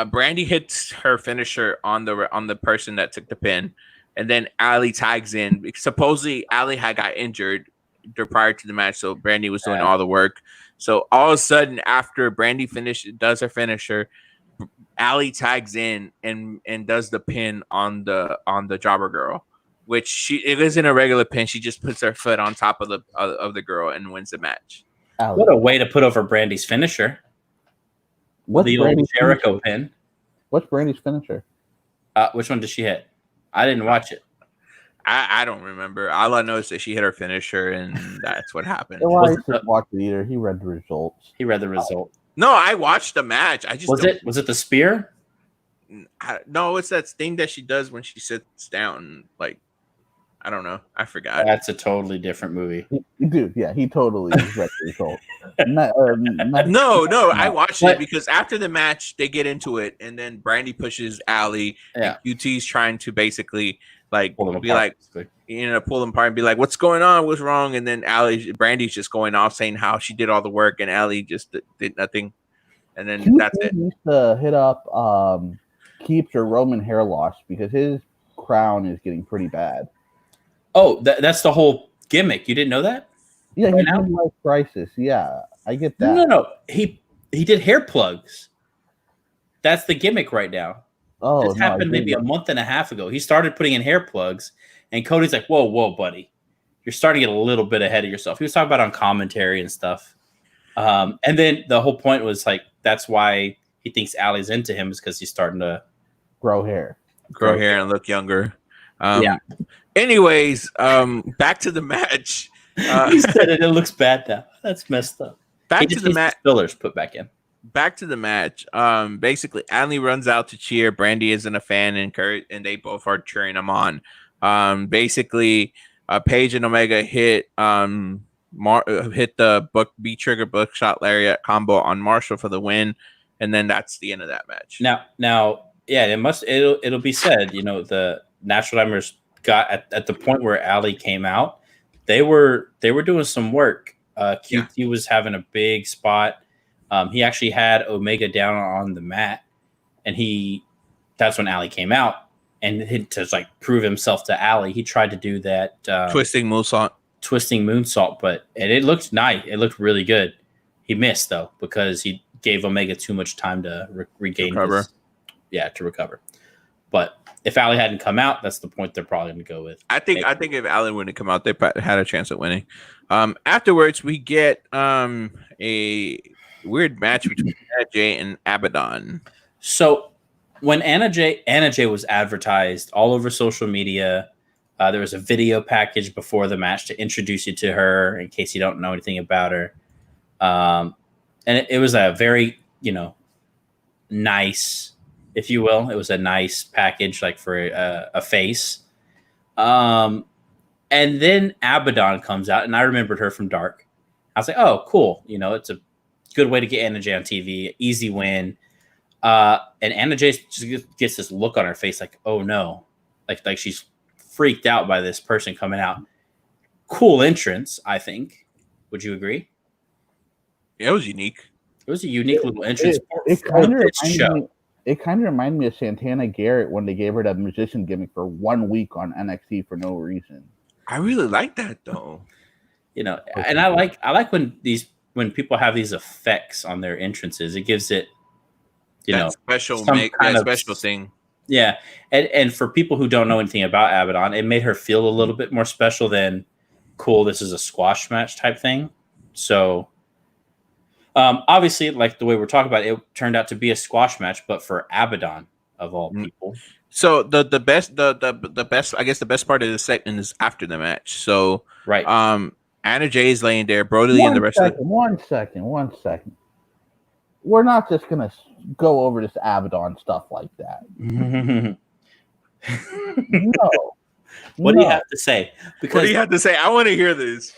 Brandy hits her finisher on the person that took the pin, and then Allie tags in. Supposedly, Allie had got injured prior to the match, so Brandy was doing all the work. So all of a sudden, after Brandy does her finisher, Allie tags in and does the pin on the jobber girl, which it isn't a regular pin. She just puts her foot on top of the girl and wins the match. What a way to put over Brandy's finisher. What's the old Jericho pin? What's Brandy's finisher? Which one did she hit? I didn't watch it. I don't remember. All I know is that she hit her finisher, and that's what happened. Well, I didn't watch it either. He read the results. No, I watched the match. I just was it the spear? No, it's that thing that she does when she sits down. Like, I don't know. I forgot. That's a totally different movie. Dude, yeah, he totally read the results. No, I watched it because after the match, they get into it, and then Brandy pushes Allie, and QT's trying to basically pull them apart and be like, "What's going on? What's wrong?" And then Brandy's just going off saying how she did all the work, and Allie just did nothing. And then that's it. Needs to hit up Keeps or Roman hair loss because his crown is getting pretty bad. Oh, that's the whole gimmick. You didn't know that? Yeah, he's in life crisis. Yeah, I get that. No. He did hair plugs. That's the gimmick right now. Oh, this happened maybe a month and a half ago. He started putting in hair plugs, and Cody's like, "Whoa, buddy, you're starting to get a little bit ahead of yourself." He was talking about it on commentary and stuff. And then the whole point was like, that's why he thinks Allie's into him is because he's starting to grow hair and look younger. Anyways, back to the match. He said it looks bad now. That's messed up. Back to the match. Fillers put back in. Back to the match. Basically, Allie runs out to cheer. Brandy isn't a fan, and they both are cheering him on. Basically, Paige and Omega hit hit the B trigger buckshot lariat combo on Marshall for the win, and then that's the end of that match. Now, yeah, it'll be said, the Natural Dimers got at the point where Ali came out, they were doing some work. QT was having a big spot. He actually had Omega down on the mat, and that's when Ali came out, and to like prove himself to Ali, he tried to do that twisting moonsault, but it looked nice. It looked really good. He missed though because he gave Omega too much time to regain to recover. But if Ali hadn't come out, that's the point they're probably going to go with. I think if Ali wouldn't come out, they had a chance at winning. Afterwards, we get a weird match between Anna Jay and Abaddon. So when Anna Jay was advertised all over social media, there was a video package before the match to introduce you to her in case you don't know anything about her. And it was a very, nice, if you will. It was a nice package, like for a face. And then Abaddon comes out, and I remembered her from Dark. I was like, oh, cool. It's a good way to get Anna Jay on TV. Easy win. And Anna Jay just gets this look on her face like, oh, no. Like she's freaked out by this person coming out. Cool entrance, I think. Would you agree? Yeah, it was unique. It was a unique little entrance. It kind of reminded me of Santana Garrett when they gave her that musician gimmick for 1 week on NXT for no reason. I really like that though. And I like when people have these effects on their entrances. It gives it, special thing. Yeah, and for people who don't know anything about Abaddon, it made her feel a little bit more special than cool. This is a squash match type thing. So. Obviously, like the way we're talking about it, turned out to be a squash match, but for Abaddon of all people. So the best, I guess the best part of the segment is after the match. So right, Anna Jay is laying there, Brody Lee and the rest of the. 1 second. We're not just gonna go over this Abaddon stuff like that. No. What do you have to say? What do you have to say? I want to hear this.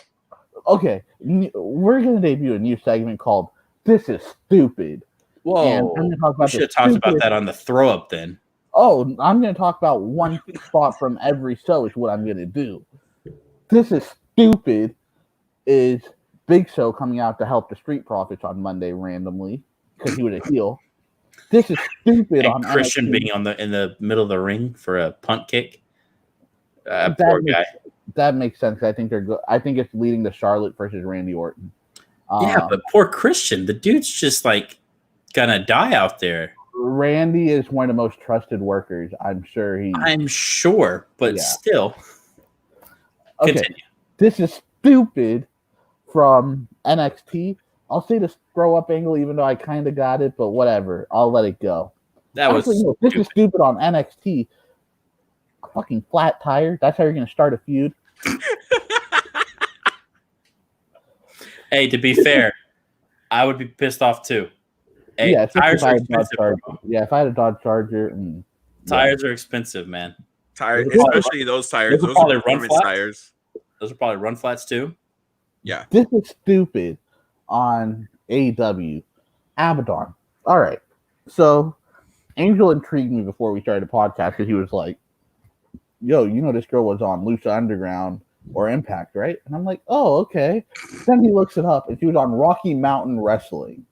Okay, we're going to debut a new segment called "This Is Stupid." Whoa! We should have talked about that on the throw up then. Oh, I'm going to talk about one spot from every show. Is what I'm going to do. This Is Stupid is Big Show coming out to help the Street Profits on Monday randomly because he was a heel. This is stupid. And on Christian NXT. Being in the middle of the ring for a punt kick. Poor guy. That makes sense. I think they're good. I think it's leading to Charlotte versus Randy Orton. Yeah, but poor Christian. The dude's just like gonna die out there. Randy is one of the most trusted workers. I'm sure, but still. Okay, continue. This is stupid from NXT. I'll say the throw up angle, even though I kind of got it, but whatever. I'll let it go. This is stupid on NXT. Fucking flat tire. That's how you're going to start a feud. Hey, to be fair, I would be pissed off too. Hey, tires are expensive. If I had a Dodge Charger. Tires are expensive, man. Tires, especially those tires. Those are run tires. Those are probably run flats too. Yeah. This is stupid on AEW. Abaddon. All right. So, Angel intrigued me before we started the podcast because he was like, yo, this girl was on Lucha Underground or Impact, right? And I'm like, oh, okay. Then he looks it up, and she was on Rocky Mountain Wrestling.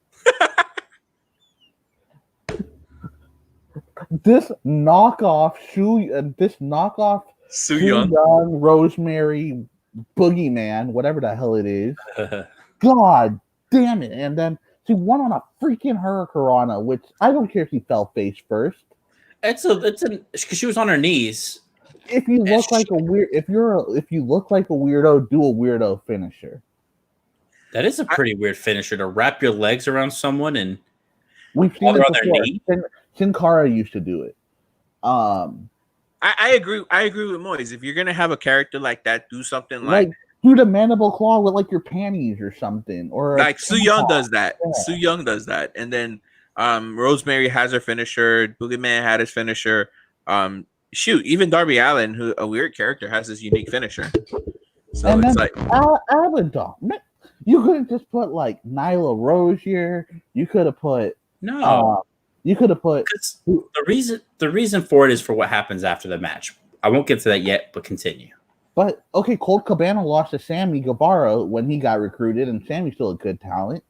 This knockoff Su Yung, Rosemary, Boogeyman, whatever the hell it is. God damn it. And then she won on a freaking Hurricanrana, which I don't care if she fell face first. Because she was on her knees. If you look like a weirdo, do a weirdo finisher. That is a pretty weird finisher to wrap your legs around someone and we've seen it before. Sin Cara used to do it. I agree. I agree with Moise. If you're gonna have a character like that, do something like do the mandible claw with like your panties or something, or like Su Yung does that. Yeah. Su Yung does that, and then Rosemary has her finisher. Boogeyman had his finisher. Even Darby Allin, who a weird character, has this unique finisher. So and it's then like Abaddon. You could have just put like Nyla Rozier. You could have put No, you could have put the reason for it is for what happens after the match. I won't get to that yet, but continue. But okay, Colt Cabana lost to Sammy Guevara when he got recruited, and Sammy's still a good talent.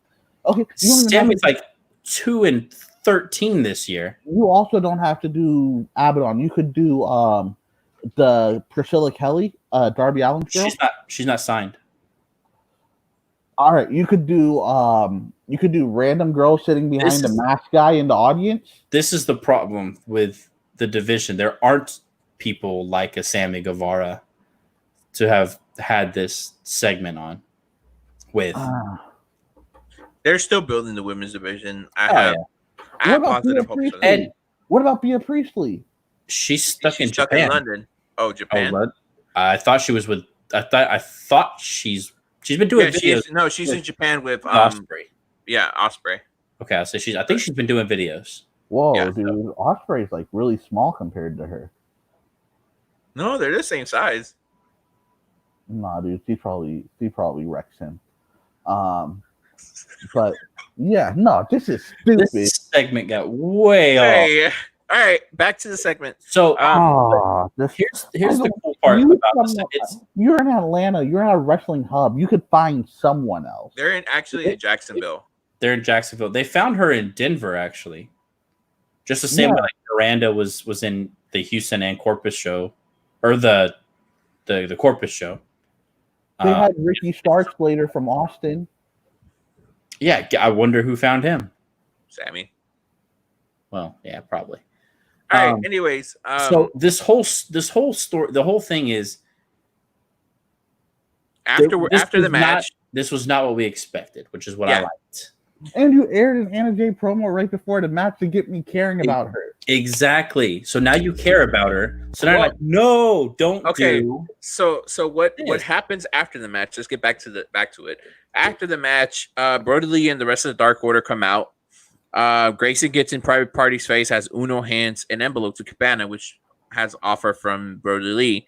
Okay, Sammy's like 2-13 this year. You also don't have to do Abaddon. You could do the Priscilla Kelly, Darby Allin's girl. She's not signed. All right, you could do random girl sitting behind the mask guy in the audience. This is the problem with the division. There aren't people like a Sammy Guevara to have had this segment on with. They're still building the women's division. I have positive hopes for that. And what about Bea Priestley? She's stuck in Japan. London. Oh, Japan. Oh, I thought she was with. I thought she's been doing videos. She's in Japan with Osprey. Yeah, Osprey. Okay, I'll say I think she's been doing videos. Whoa, yeah, dude, Osprey's like really small compared to her. No, they're the same size. Nah, dude, she probably wrecks him. But yeah, no, this is stupid. This segment got way off. All right, back to the segment. So here's the cool part about this. You're in Atlanta. You're at a wrestling hub. You could find someone else. They're in Jacksonville. They're in Jacksonville. They found her in Denver, actually. Just the same way like Miranda was in the Houston and Corpus show, or the Corpus show. They had Ricky Starks later from Austin. Yeah, I wonder who found him. Sammy. Well, yeah, probably. All right. Anyways, so this whole story, the whole thing is after the match. This was not what we expected, which is what I liked. And you aired an Anna Jay promo right before the match to get me caring about her. Exactly. So now you care about her. So now you're like, no, don't. Okay. Do. So what happens after the match? Let's get back to it. After the match, Brody Lee and the rest of the Dark Order come out. Grayson gets in Private Party's face, has Uno hands an envelope to Cabana, which has offer from Brody Lee.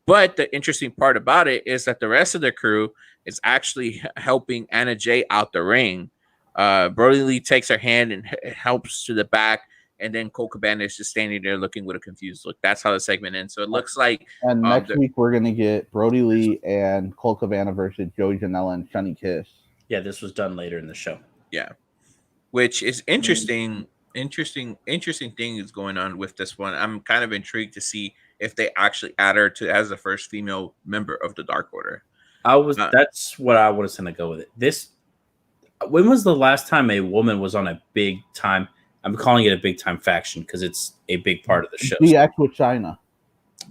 But the interesting part about it is that the rest of the crew is actually helping Anna Jay out the ring. Brody Lee takes her hand and helps to the back, and then Colt Cabana is just standing there looking with a confused look. That's how the segment ends. So it looks like. And next week we're gonna get Brody Lee and Colt Cabana versus Joey Janela and Shunny Kiss. Yeah, this was done later in the show. Yeah, which is interesting. Interesting thing is going on with this one. I'm kind of intrigued to see if they actually add her as the first female member of the Dark Order. That's what I was gonna go with it. When was the last time a woman was on a big time? I'm calling it a big time faction because it's a big part of the show. DX with China.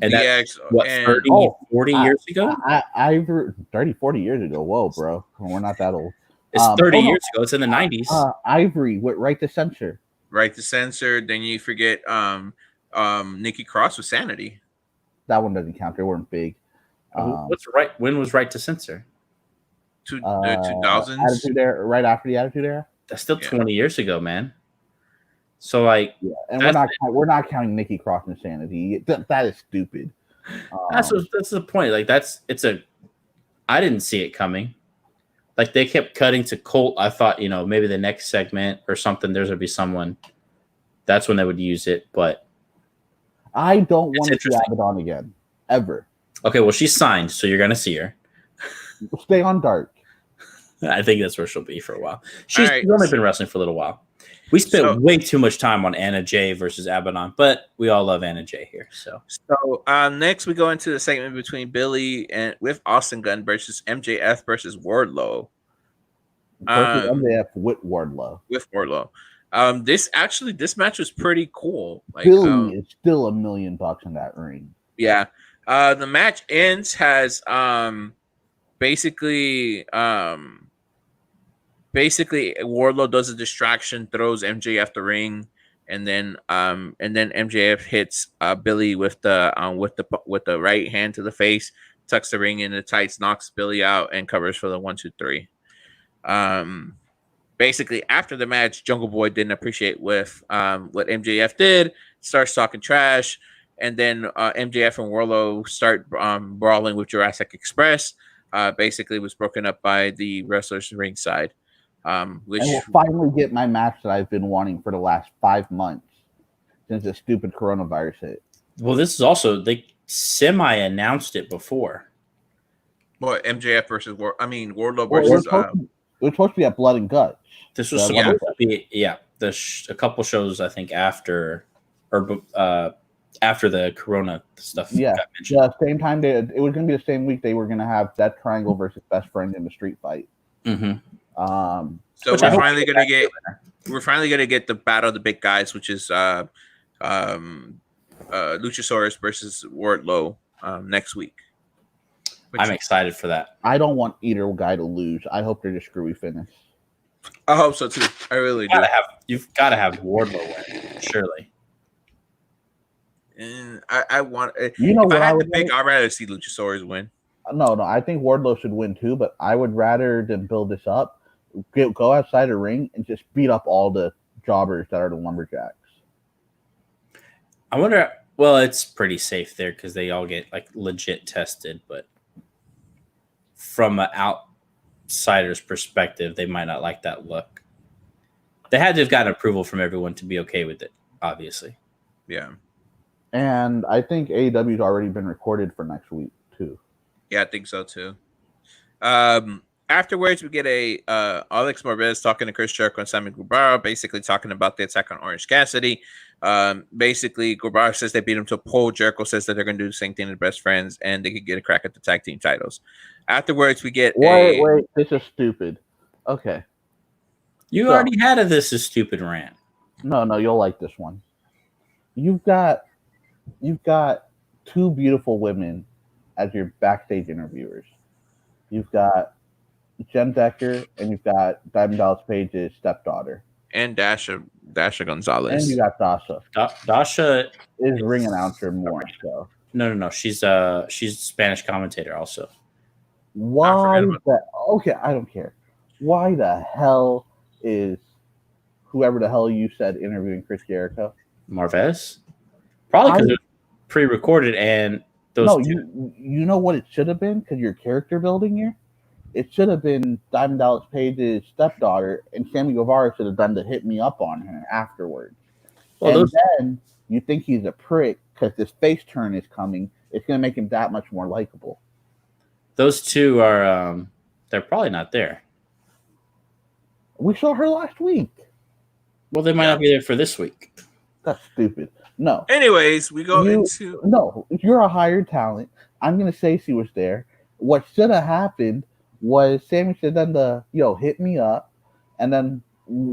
And that's, 40 years ago? 30, 40 years ago. Whoa, bro. We're not that old. It's 30 years ago. It's in the 90s. Ivory with Right to Censor. Right to Censor. Then you forget Nikki Cross with Sanity. That one doesn't count. They weren't big. When was Right to Censor? The 2000s. Attitude Era, right after the Attitude Era. That's still 20 years ago, man. So like, and we're not counting Nikki Cross and Sanity. That is stupid. That's the point. Like I didn't see it coming. Like they kept cutting to Colt. I thought maybe the next segment or something there's gonna be someone. That's when they would use it, but I don't want to see Abaddon again ever. Okay, well she's signed, so you're gonna see her. Stay on Dark. I think that's where she'll be for a while. She's only been wrestling for a little while. We spent way too much time on Anna Jay versus Abaddon, but we all love Anna Jay here. So next we go into the segment between Billy and with Austin Gunn versus MJF versus Wardlow. MJF with Wardlow. This match was pretty cool. Like, Billy is still $1 million in that ring. Yeah. The match ends basically Wardlow does a distraction, throws MJF the ring, and then MJF hits Billy with the right hand to the face, tucks the ring in the tights, knocks Billy out, and covers for the 1, 2, 3. Basically after the match, Jungle Boy didn't appreciate what MJF did, starts talking trash, and then MJF and Wardlow start brawling with Jurassic Express. Basically, was broken up by the wrestlers ringside. Which and we'll finally get my match that I've been wanting for the last 5 months since the stupid coronavirus hit. Well, this is also they semi-announced it before. What, MJF versus Wardlow Well, versus it was supposed to be at Blood and Guts. This was supposed to be a couple shows I think after after the Corona stuff. Yeah, got mentioned. the same time it was going to be the same week they were going to have Death Triangle versus Best Friend in the street fight. Mm-hmm. So we're finally gonna get the battle of the big guys, which is Luchasaurus versus Wardlow next week. I'm excited for that. I don't want either guy to lose. I hope they're just screwy finish. I hope so too. I really do. You've got to have Wardlow win, surely. And I want. You know, if what I had to pick, I'd rather see Luchasaurus win. No, I think Wardlow should win too, but I would rather than build this up, go outside the ring and just beat up all the jobbers that are the lumberjacks. I wonder. Well, it's pretty safe there because they all get like legit tested, but from an outsider's perspective, they might not like that look. They had to have gotten approval from everyone to be okay with it, obviously. Yeah. And I think AEW's already been recorded for next week too. Yeah, I think so too. Afterwards, we get a Alex Morvez talking to Chris Jericho and Sammy Guevara, basically talking about the attack on Orange Cassidy. Basically, Guevara says they beat him to a pole. Jericho says that they're going to do the same thing to the best friends, and they could get a crack at the tag team titles. Afterwards, we get wait, this is stupid. Okay. You already had this is stupid rant. No, you'll like this one. You've got two beautiful women as your backstage interviewers. You've got Jen Decker and you've got Diamond Dallas Page's stepdaughter. And Dasha Gonzalez. And you got Dasha. Dasha is ring announcer more so. No. She's Spanish commentator also. Why okay, I don't care. Why the hell is whoever the hell you said interviewing Chris Jericho? Marvez? Probably because it was pre-recorded and you know what it should have been because you're character building here? It should have been Diamond Dallas Page's stepdaughter, and Sammy Guevara should have done the hit me up on her afterwards. Well, then you think he's a prick because this face turn is coming. It's going to make him that much more likable. Those two are, they're probably not there. We saw her last week. Well, they might not be there for this week. That's stupid. No. Anyways, we go into... No, you're a hired talent. I'm going to say she was there. What should have happened was Sammy should have done the, hit me up. And then,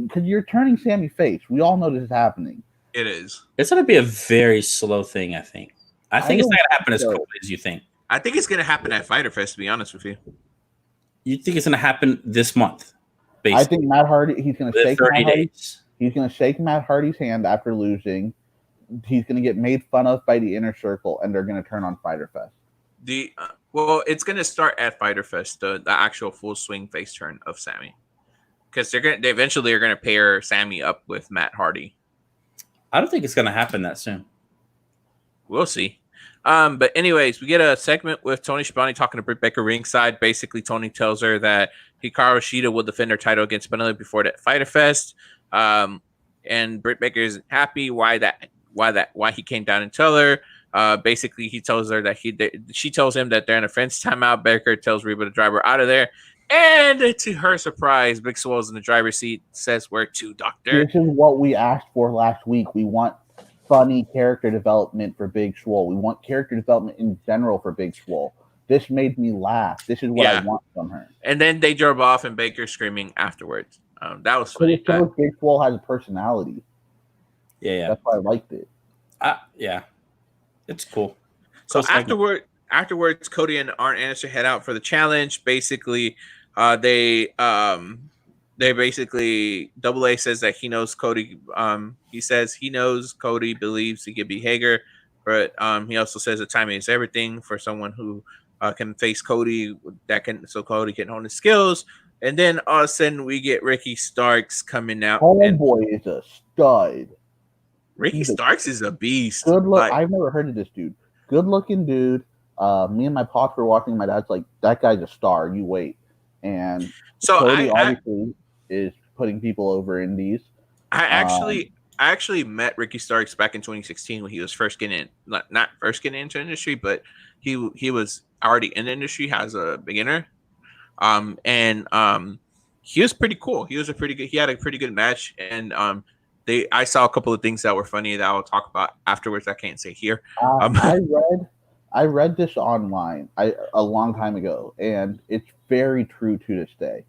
because you're turning Sammy face. We all know this is happening. It is. It's going to be a very slow thing, I think. I think it's not going to happen as quickly as you think. I think it's going to happen at Fyter Fest, to be honest with you. You think it's going to happen this month? Basically. I think Matt Hardy, he's going to shake 30 days. He's going to shake Matt Hardy's hand after losing. He's going to get made fun of by the Inner Circle, and they're going to turn on Fyter Fest. Well, it's going to start at Fyter Fest, the actual full swing face turn of Sammy, because they eventually are going to pair Sammy up with Matt Hardy. I don't think it's going to happen that soon. We'll see. But anyways, we get a segment with Tony Schiavone talking to Britt Baker ringside. Basically, Tony tells her that Hikaru Shida will defend her title against Penelope Ford at Fyter Fest. And Britt Baker isn't happy why he came down and tell her. Basically, he tells her that she tells him that they're in a fence timeout. Baker tells Reba to drive her out of there. And to her surprise, Big Swole's in the driver's seat, says, "Where to, Doctor?" This is what we asked for last week. We want funny character development for Big Swole. We want character development in general for Big Swole. This made me laugh. This is what I want from her. And then they drove off, and Baker screaming afterwards. That was funny. But it shows Big Swole has a personality. Yeah. That's why I liked it. Yeah. It's cool. So afterwards, Cody and Arn Anderson head out for the challenge. Basically, they basically Double A says that he knows Cody. He says he knows Cody believes he could be Hager, but he also says that timing is everything for someone who can face Cody. So Cody can hone his skills. And then all of a sudden we get Ricky Starks coming out. Homeboy is a stud. Ricky Starks is a beast. Good look. I've never heard of this dude. Good looking dude. Me and my pops were watching. My dad's like, that guy's a star. You wait. And so Cody obviously is putting people over indies. I actually met Ricky Starks back in 2016 when he was first getting in, not first getting into the industry, but he was already in the industry as a beginner. He was pretty cool. He had a pretty good match. And I saw a couple of things that were funny that I'll talk about afterwards. I can't say here. I read this online a long time ago, and it's very true to this day.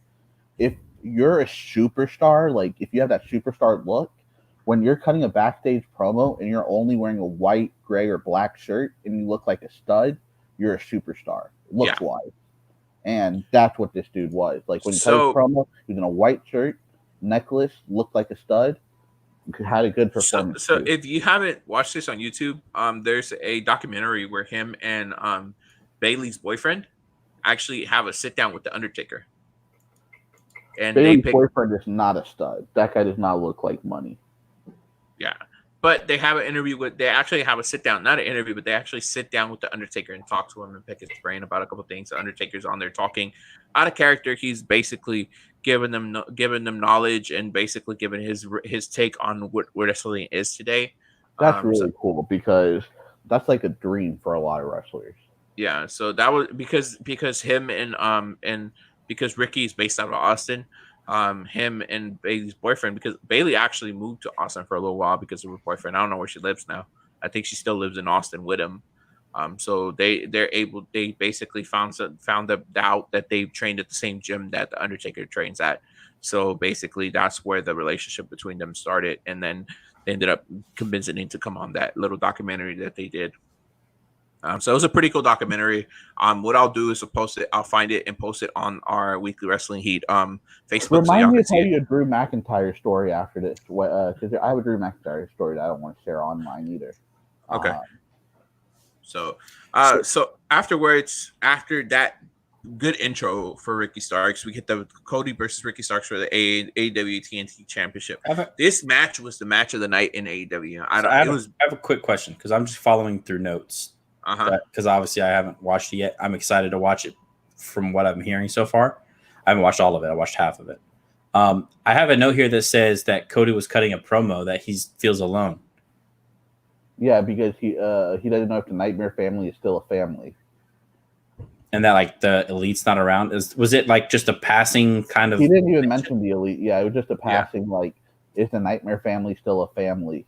If you're a superstar, like if you have that superstar look, when you're cutting a backstage promo and you're only wearing a white, gray, or black shirt and you look like a stud, you're a superstar, looks-wise. And that's what this dude was. Like when he cut his promo, he was in a white shirt, necklace, looked like a stud, had a good performance. So if you haven't watched this on YouTube, there's a documentary where him and Bailey's boyfriend actually have a sit down with the Undertaker. And Bailey's boyfriend is not a stud. That guy does not look like money. Yeah. But they have an interview they actually have a sit down, not an interview, but they actually sit down with the Undertaker and talk to him and pick his brain about a couple of things. The Undertaker's on there talking out of character. He's basically giving them knowledge and basically giving his take on what wrestling is today. That's really cool because that's like a dream for a lot of wrestlers. Yeah. So that was because him and because Ricky is based out of Austin. Him and Bailey's boyfriend, because Bailey actually moved to Austin for a little while because of her boyfriend. I don't know where she lives now. I think she still lives in Austin with him. So they basically found out that they trained at the same gym that the Undertaker trains at. So basically that's where the relationship between them started, and then they ended up convincing him to come on that little documentary that they did. So it was a pretty cool documentary. What I'll do is post it. I'll find it and post it on our Weekly Wrestling Heat Facebook. Remind me to tell you a Drew McIntyre story after this, because I have a Drew McIntyre story that I don't want to share online either. Okay. So afterwards, after that good intro for Ricky Starks, we get the Cody versus Ricky Starks for the AEW TNT Championship. This match was the match of the night in AEW. I have a quick question because I'm just following through notes. Because obviously I haven't watched it yet. I'm excited to watch it from what I'm hearing so far. I haven't watched all of it. I watched half of it. I have a note here that says that Cody was cutting a promo that he feels alone. Yeah, because he doesn't know if the Nightmare family is still a family. And that like the Elite's not around. Was it like just a passing kind of? He didn't even mention the Elite. Yeah, it was just a passing like, is the Nightmare family still a family?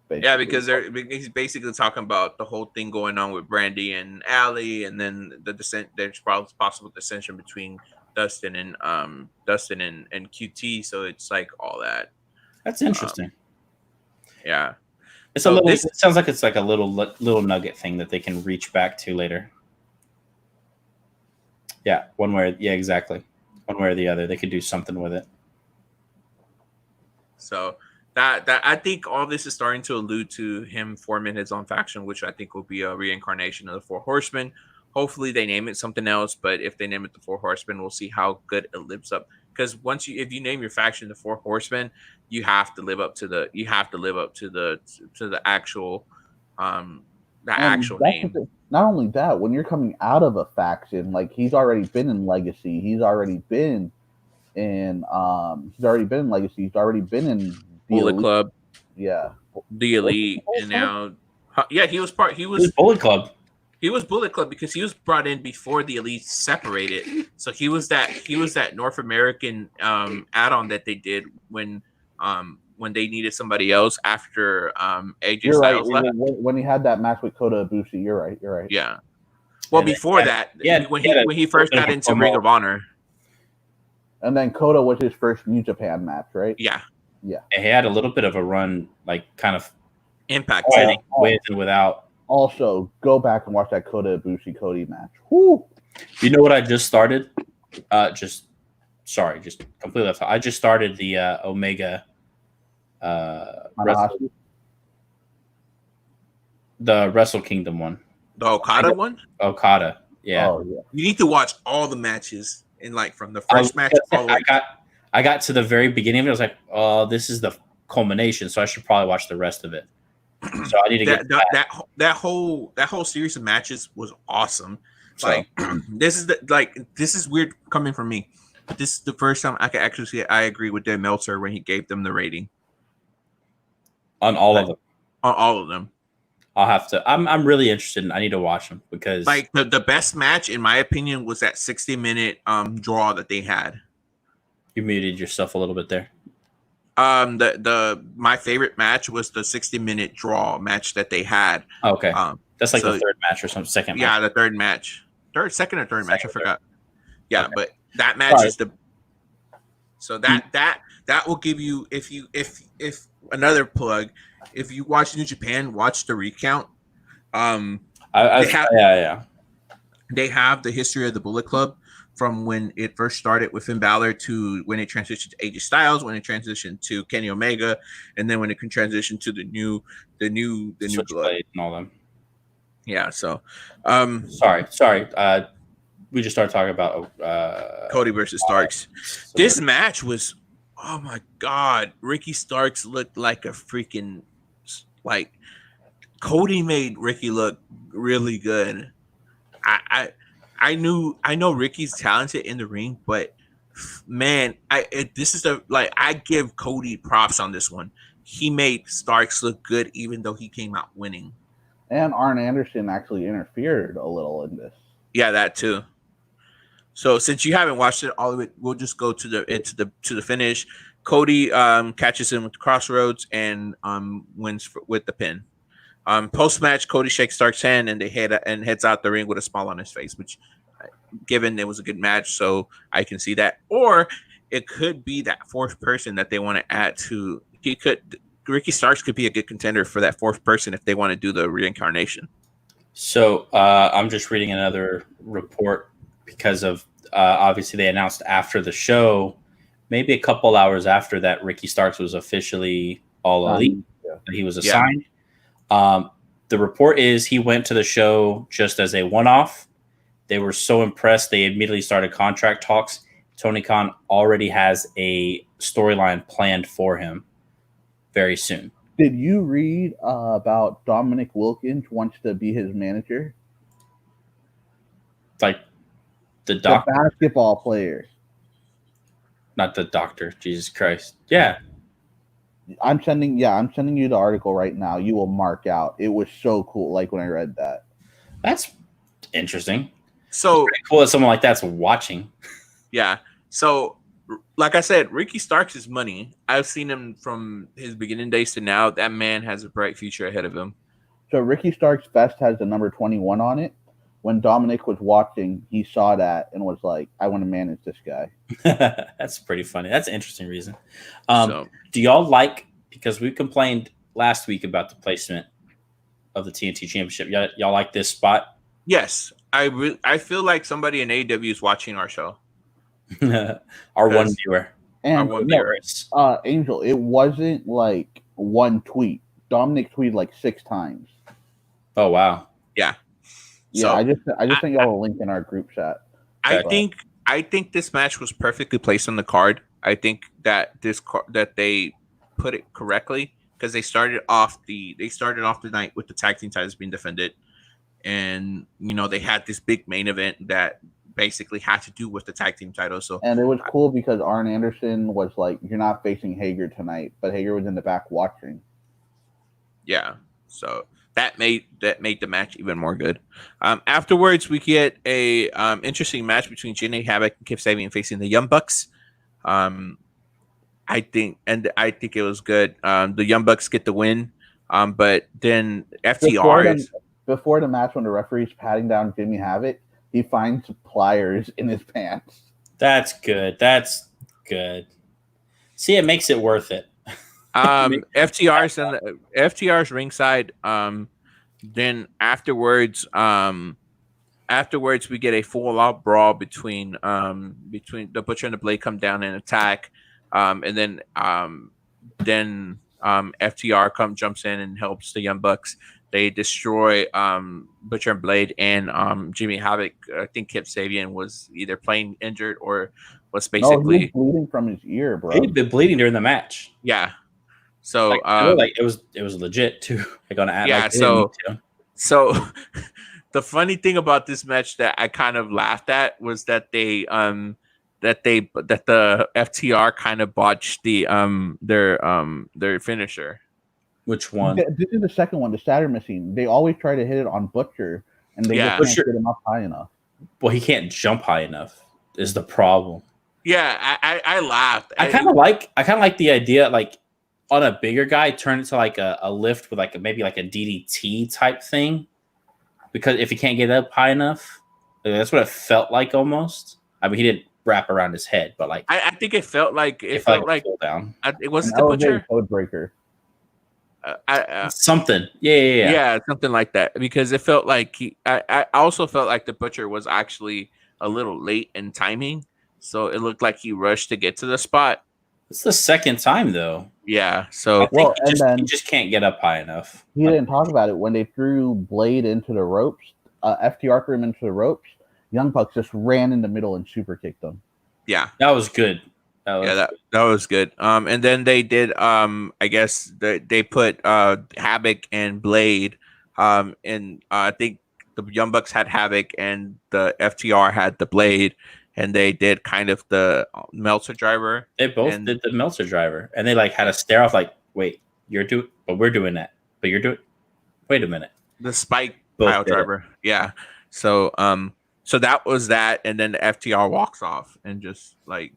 Basically. Yeah, because he's basically talking about the whole thing going on with Brandy and Allie, and then the descent. There's probably possible dissension between Dustin and QT. So it's like all that. That's interesting. Yeah, it's so it sounds like it's like a little nugget thing that they can reach back to later. Yeah, exactly. One way or the other, they could do something with it. So. That I think all this is starting to allude to him forming his own faction, which I think will be a reincarnation of the Four Horsemen. Hopefully they name it something else, but if they name it the Four Horsemen, we'll see how good it lives up. Because if you name your faction the Four Horsemen, you have to live up to the actual name. Not only that, when you're coming out of a faction, like he's already been in Legacy, he's already been in Legacy, he's already been in Bullet Club, the Elite, and now, he was Bullet Club. He was Bullet Club because he was brought in before the Elite separated. So he was that North American add-on that they did when they needed somebody else after AJ Styles left. When he had that match with Kota Ibushi, you're right. Yeah. Well, before that, when he first got into Ring of Honor, and then Kota was his first New Japan match, right? Yeah. Yeah, he had a little bit of a run, like kind of Impact with and without. Also, go back and watch that Kota Ibushi Cody match. Woo! You know what I just started? Just completely left. I just started the Omega. The Wrestle Kingdom one. The Okada one. Okada, yeah. Oh, yeah. You need to watch all the matches from the first match. I got to the very beginning of it. I was like, oh, this is the culmination, so I should probably watch the rest of it. So I need to get that whole series of matches was awesome. So. Like this is weird coming from me, but this is the first time I can actually say I agree with Dan Meltzer when he gave them the rating on all of them. On all of them. I'll have to. I'm really interested. I need to watch them because like the best match in my opinion was that 60-minute draw that they had. You muted yourself a little bit there. My favorite match was the 60-minute draw match that they had. Okay. That's like the third match or something. Second match. Yeah, the third match. Second or third match. I forgot. Yeah, okay. But that match is the. So that will give you if another plug, if you watch New Japan, watch the recount. They have the history of the Bullet Club from when it first started with Finn Balor to when it transitioned to AJ Styles, when it transitioned to Kenny Omega, and then when it can transition to the new blood and all them. Yeah. So, sorry. We just started talking about Cody versus Starks. This match was, oh my god, Ricky Starks looked like a freaking Cody made Ricky look really good. I know Ricky's talented in the ring, but man, I give Cody props on this one. He made Starks look good, even though he came out winning. And Arn Anderson actually interfered a little in this. Yeah, that too. So since you haven't watched it all the way, we'll just go to the finish. Cody catches him with the crossroads and wins with the pin. Post match, Cody shakes Stark's hand and heads out the ring with a smile on his face, which, given it was a good match, so I can see that. Or it could be that fourth person that they want to add to. Ricky Starks could be a good contender for that fourth person if they want to do the reincarnation. So I'm just reading another report because of obviously they announced after the show, maybe a couple hours after that, Ricky Starks was officially All Elite. And he was assigned. Yeah. The report is he went to the show just as a one-off. They were so impressed, they immediately started contract talks. Tony Khan already has a storyline planned for him very soon. Did you read about Dominic Wilkins wants to be his manager? Like the doctor? The basketball player. Not the doctor. Jesus Christ. Yeah. I'm sending you the article right now. You will mark out. It was so cool. Like when I read that. That's interesting. So it's cool that someone like that's watching. Yeah. So, like I said, Ricky Starks is money. I've seen him from his beginning days to now. That man has a bright future ahead of him. So Ricky Starks' vest has the number 21 on it. When Dominic was watching, he saw that and was like, I want to manage this guy. That's pretty funny. That's an interesting reason. Do y'all like, because we complained last week about the placement of the TNT Championship. Y'all like this spot? Yes. I feel like somebody in AEW is watching our show. Our one viewer. And our one viewer. Angel, it wasn't like one tweet. Dominic tweeted like 6 times. Oh, wow. Yeah. Yeah, so, I just think y'all a link in our group chat. I think this match was perfectly placed on the card. I think that that they put it correctly because they started off the night with the tag team titles being defended, and they had this big main event that basically had to do with the tag team title. So and it was cool because Arn Anderson was like, "You're not facing Hager tonight," but Hager was in the back watching. Yeah, so. That made the match even more good. Afterwards, we get a interesting match between Jimmy Havoc and Kip Sabian facing the Young Bucks. I think it was good. The Young Bucks get the win, but then FTR before the match, when the referee's patting down Jimmy Havoc, he finds pliers in his pants. That's good. That's good. See, it makes it worth it. FTR's ringside. Then afterwards we get a full out brawl between the Butcher and the Blade come down and attack, and then FTR jumps in and helps the Young Bucks. They destroy Butcher and Blade and Jimmy Havoc. I think Kip Sabian was either playing injured or was basically he was bleeding from his ear, bro. He'd been bleeding during the match. Yeah. So like it was legit too. Like on ad, yeah. like, So the funny thing about this match that I kind of laughed at was that the FTR kind of botched their finisher. Which one? This is the second one, the Saturn machine. They always try to hit it on Butcher, and they just can't get him up high enough. Well, he can't jump high enough. Is the problem? Yeah, I laughed. I kind of like the idea, like on a bigger guy, turn it to like a lift with like maybe like a DDT type thing, because if he can't get up high enough, that's what it felt like almost. I mean, he didn't wrap around his head, but like I think it felt like it pull down. It wasn't the Butcher code breaker. Something, yeah, something like that. Because it felt like I also felt like the Butcher was actually a little late in timing, so it looked like he rushed to get to the spot. It's the second time though. Yeah, so he just can't get up high enough. He didn't talk about it when they threw Blade into the ropes. FTR threw him into the ropes. Young Bucks just ran in the middle and super kicked him. Yeah, that was good. That was good. And then they did. I guess they put Havoc and Blade. And I think the Young Bucks had Havoc and the FTR had the Blade, and they did kind of the Meltzer driver. They both did the Meltzer driver, and they like had a stare off. Like, wait, you're doing, but we're doing that. But you're doing. Wait a minute. The spike pile driver. Yeah. So so that was that, and then the FTR walks off, and just like.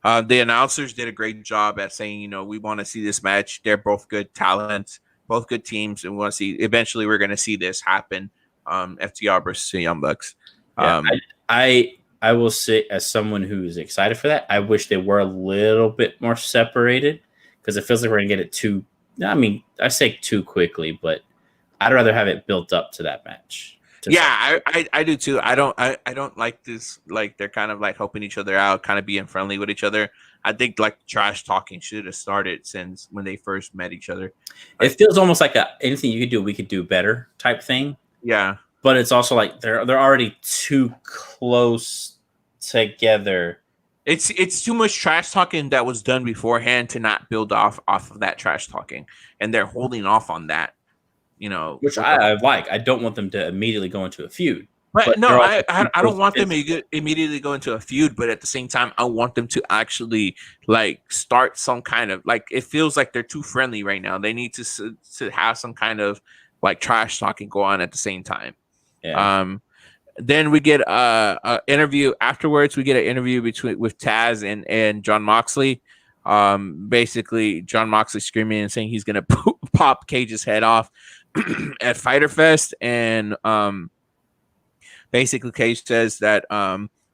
The announcers did a great job at saying, we want to see this match. They're both good talents, both good teams, and we want to see. Eventually, we're going to see this happen. FTR versus the Young Bucks. Yeah, I will say, as someone who's excited for that, I wish they were a little bit more separated, because it feels like we're going to get it too. I mean, I say too quickly, but I'd rather have it built up to that match. Yeah, I do too. I don't like this. Like, they're kind of like helping each other out, kind of being friendly with each other. I think like trash talking should have started since when they first met each other. It feels almost like anything you could do, we could do better type thing. Yeah, but it's also like they're already too close together. It's too much trash talking that was done beforehand to not build off of that trash talking, and they're holding off on that. Which I like. I don't want them to immediately go into a feud. But no, I don't want them to immediately go into a feud. But at the same time, I want them to actually like start some kind of like. It feels like they're too friendly right now. They need to have some kind of like trash talking go on at the same time. Yeah. Then we get a interview afterwards. We get an interview with Taz and Jon Moxley. Basically, Jon Moxley screaming and saying he's gonna pop Cage's head off at Fyter Fest, and basically Cage says that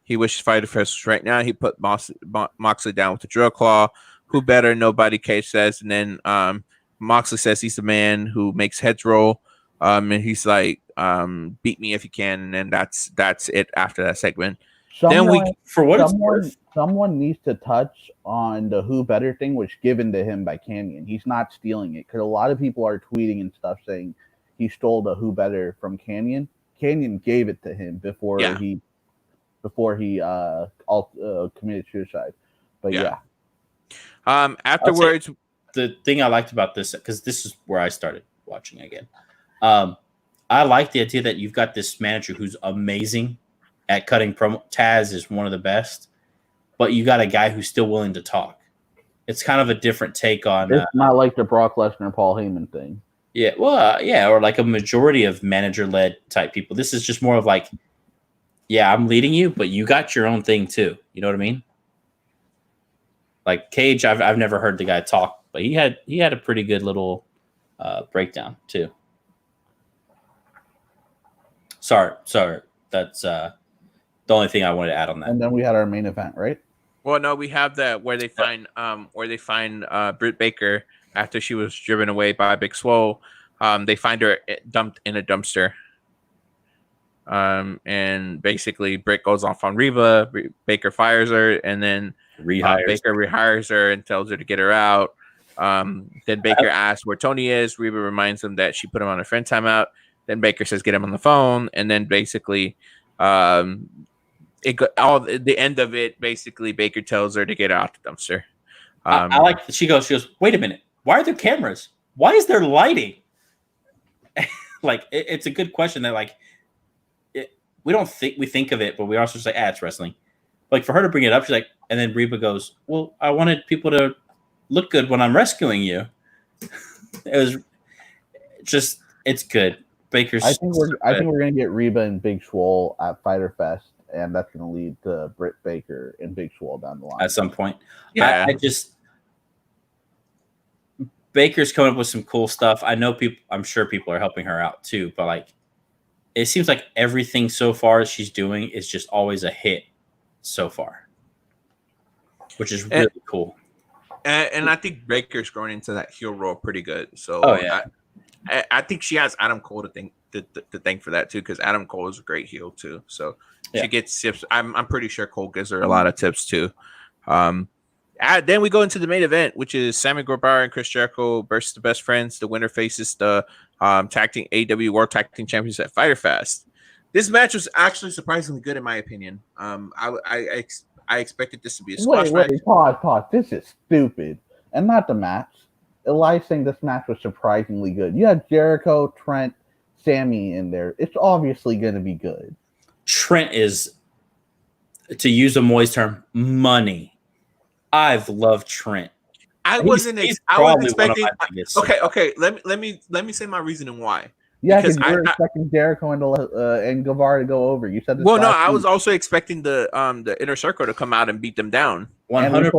he wishes Fyter Fest was right now. He put Moxley down with the drill claw. Who better? Nobody. Cage says, and then Moxley says he's the man who makes heads roll. And he's like, beat me if you can, and then that's it after that segment. Someone needs to touch on the who better thing, which given to him by Kanyon. He's not stealing it, because a lot of people are tweeting and stuff saying he stole the who better from Kanyon. Kanyon gave it to him before he committed suicide. But yeah. Afterwards, the thing I liked about this, because this is where I started watching again. I like the idea that you've got this manager who's amazing at cutting promo. Taz is one of the best, but you got a guy who's still willing to talk. It's kind of a different take on. It's not like the Brock Lesnar Paul Heyman thing. Yeah, well, yeah, or like a majority of manager-led type people. This is just more of like, yeah, I'm leading you, but you got your own thing too. You know what I mean? Like Cage, I've never heard the guy talk, but he had a pretty good little breakdown too. Sorry. That's the only thing I wanted to add on that. And then we had our main event, right? Well, no, we have that where they find Britt Baker after she was driven away by Big Swole. They find her dumped in a dumpster. And basically Britt goes off on Reba. Baker fires her, and then Baker rehires her and tells her to get her out. Then Baker asks where Tony is. Reba reminds him that she put him on a friend timeout. Then Baker says, "Get him on the phone," and then basically, the end of it. Basically, Baker tells her to get out the dumpster. I like that she goes. Wait a minute. Why are there cameras? Why is there lighting? Like, it's a good question that, like, we think of it, but we also just like, it's wrestling. Like, for her to bring it up, she's like, and then Reba goes, well, I wanted people to look good when I'm rescuing you. It was just, it's good. Baker's. I think we're gonna get Reba and Big Swole at Fyter Fest, and that's gonna lead to Britt Baker and Big Swole down the line At some point. Yeah, Baker's coming up with some cool stuff. I'm sure people are helping her out too, but like, it seems like everything so far she's doing is just always a hit so far, which is really cool. And I think Baker's growing into that heel role pretty good. So I think she has Adam Cole to thank for that too, because Adam Cole is a great heel too. So she gets tips. I'm pretty sure Cole gives her a lot of tips too. Then we go into the main event, which is Sammy Guevara and Chris Jericho versus the Best Friends. The winner faces the tag team AEW World Tag Team Champions at Fyter Fest. This match was actually surprisingly good in my opinion. I expected this to be a squash match. Pause. This is stupid, and not the match. Eli's saying this match was surprisingly good. You had Jericho, Trent, Sammy in there. It's obviously going to be good. Trent is, to use a Moy's term, money. I've loved Trent. I was expecting. Okay. Let me say my reasoning why. Yeah, because you were expecting Jericho and Guevara to go over. You said this. Well, no, I was also expecting the Inner Circle to come out and beat them down. 100%.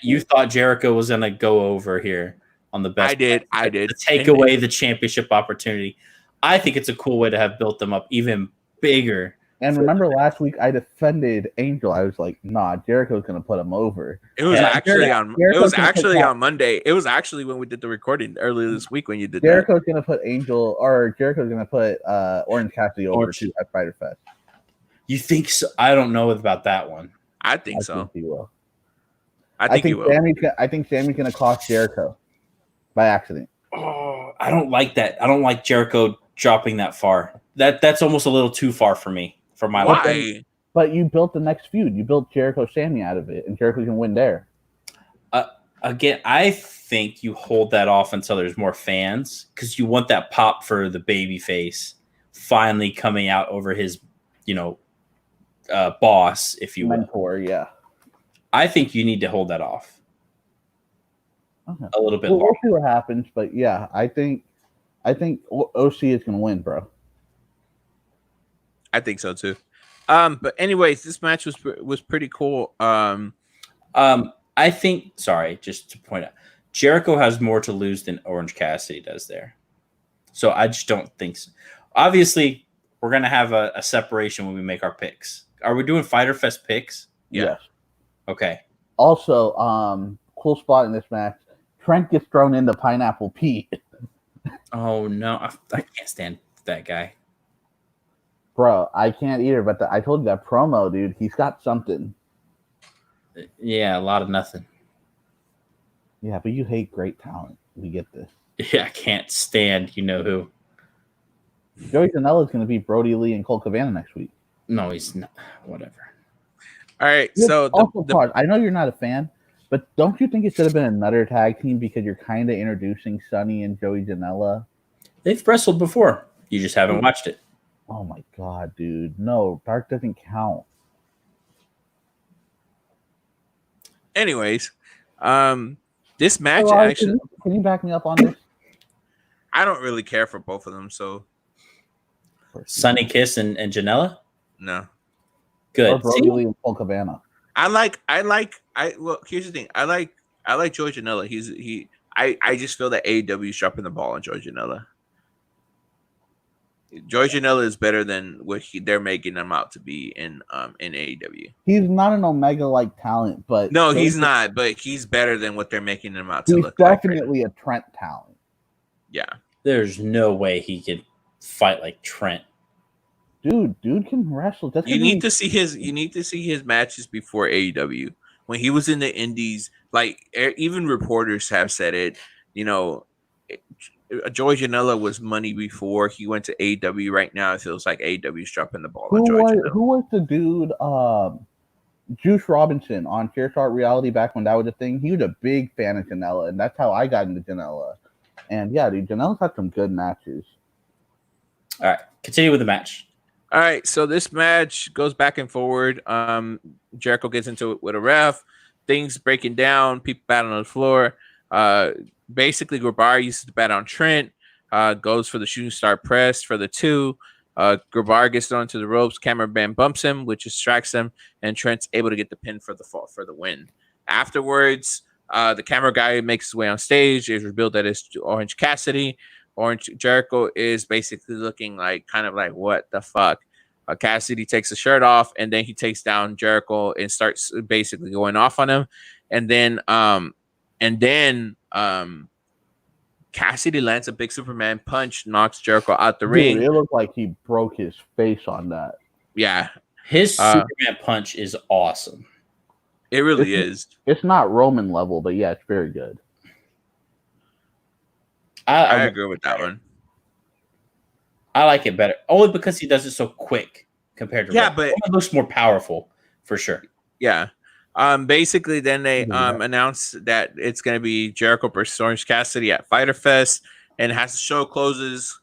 You thought Jericho was gonna go over here on the Best. I did. To take away the championship opportunity. I think it's a cool way to have built them up even bigger. And remember last week I defended Angel. I was like, nah, Jericho's gonna put him over. It was actually on Monday. It was actually when we did the recording earlier this week when you did Jericho's gonna put Jericho's gonna put Orange Cassidy over at Fyter Fest. You think so? I don't know about that one. I think so. Think he will. I think he will. I think Sammy's gonna cost Jericho by accident. Oh, I don't like that. I don't like Jericho dropping that far. That's almost a little too far for me. For my life. But you built the next feud. You built Jericho Sammy out of it, and Jericho can win there. Again, I think you hold that off until there's more fans because you want that pop for the baby face finally coming out over his, boss, if you will. Mentor, yeah. I think you need to hold that off a little bit longer. We'll see what happens, but yeah, I think OC is going to win, bro. I think so too. But anyways, this match was pretty cool. I think, just to point out, Jericho has more to lose than Orange Cassidy does there. So I just don't think so. Obviously, we're gonna have a separation when we make our picks. Are we doing Fyter Fest picks? Yeah. Yes. Okay. Also, cool spot in this match. Trent gets thrown into Pineapple Pete. Oh no, I can't stand that guy. Bro, I can't either, but I told you that promo, dude. He's got something. Yeah, a lot of nothing. Yeah, but you hate great talent. We get this. Yeah, I can't stand who. Joey Janela is going to beat Brody Lee and Colt Cabana next week. No, he's not. Whatever. All right, so I know you're not a fan, but don't you think it should have been another tag team because you're kind of introducing Sonny and Joey Janela? They've wrestled before. You just haven't watched it. Oh my god, dude. No, Dark doesn't count. Anyways, this match actually... Can you back me up on this? I don't really care for both of them, so... Sunny Kiss and Janela? No. Good. Or Brody Lee and Colt Cabana. Well, here's the thing. I like Joey Janela. I just feel that AEW is dropping the ball on Joey Janela. Joey Janela is better than what they're making him out to be in AEW. He's not an Omega-like talent, but no, he's not. But he's better than what they're making him out to look like. He's definitely a Trent talent. Yeah, there's no way he could fight like Trent. Dude can wrestle. You need to see his matches before AEW when he was in the Indies. Like even reporters have said it. Joey Janela was money before he went to AEW. Right now, it feels like AEW's dropping the ball. Who was the dude Juice Robinson on Fair Start Reality back when that was a thing. He was a big fan of Janela, and that's how I got into Janela. And yeah, dude, Janela's had some good matches. All right, continue with the match. All right, so this match goes back and forward. Jericho gets into it with a ref. Things breaking down. People batting on the floor. Basically, Grabar uses the bat on Trent. Goes for the shooting star press for the 2. Grabar gets thrown to the ropes. Cameraman bumps him, which distracts him, and Trent's able to get the pin for the win. Afterwards, the camera guy makes his way on stage. It's revealed that it's Orange Cassidy. Orange Jericho is basically looking like kind of like, what the fuck? Cassidy takes the shirt off, and then he takes down Jericho and starts basically going off on him. And then Cassidy lands a big Superman punch, knocks Jericho out the ring. It looked like he broke his face on that. Yeah. His Superman punch is awesome. It really is. It's not Roman level, but yeah, it's very good. I agree with that one. I like it better only because he does it so quick compared to Roman. But it looks more powerful for sure. Yeah. Basically, then they announced that it's going to be Jericho versus Orange Cassidy at Fyter Fest, and as the show closes,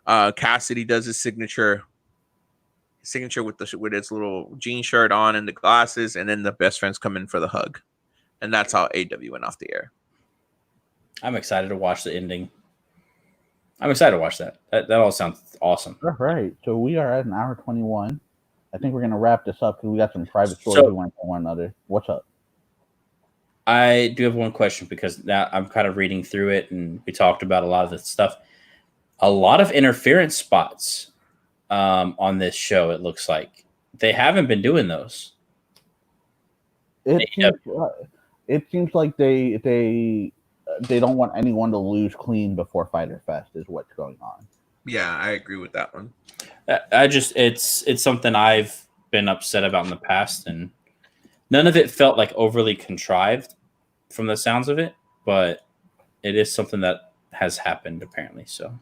Cassidy does his signature with his little jean shirt on and the glasses, and then the best friends come in for the hug, and that's how AEW went off the air. I'm excited to watch the ending. I'm excited to watch that. That all sounds awesome. All right, so we are at an hour 21. I think we're going to wrap this up because we got some private stories we want to tell one another. What's up? I do have one question because now I'm kind of reading through it, and we talked about a lot of the stuff. A lot of interference spots on this show, it looks like. They haven't been doing those. It seems like they don't want anyone to lose clean before Fyter Fest is what's going on. Yeah, I agree with that one. It's something I've been upset about in the past, and none of it felt like overly contrived from the sounds of it, but it is something that has happened apparently. So,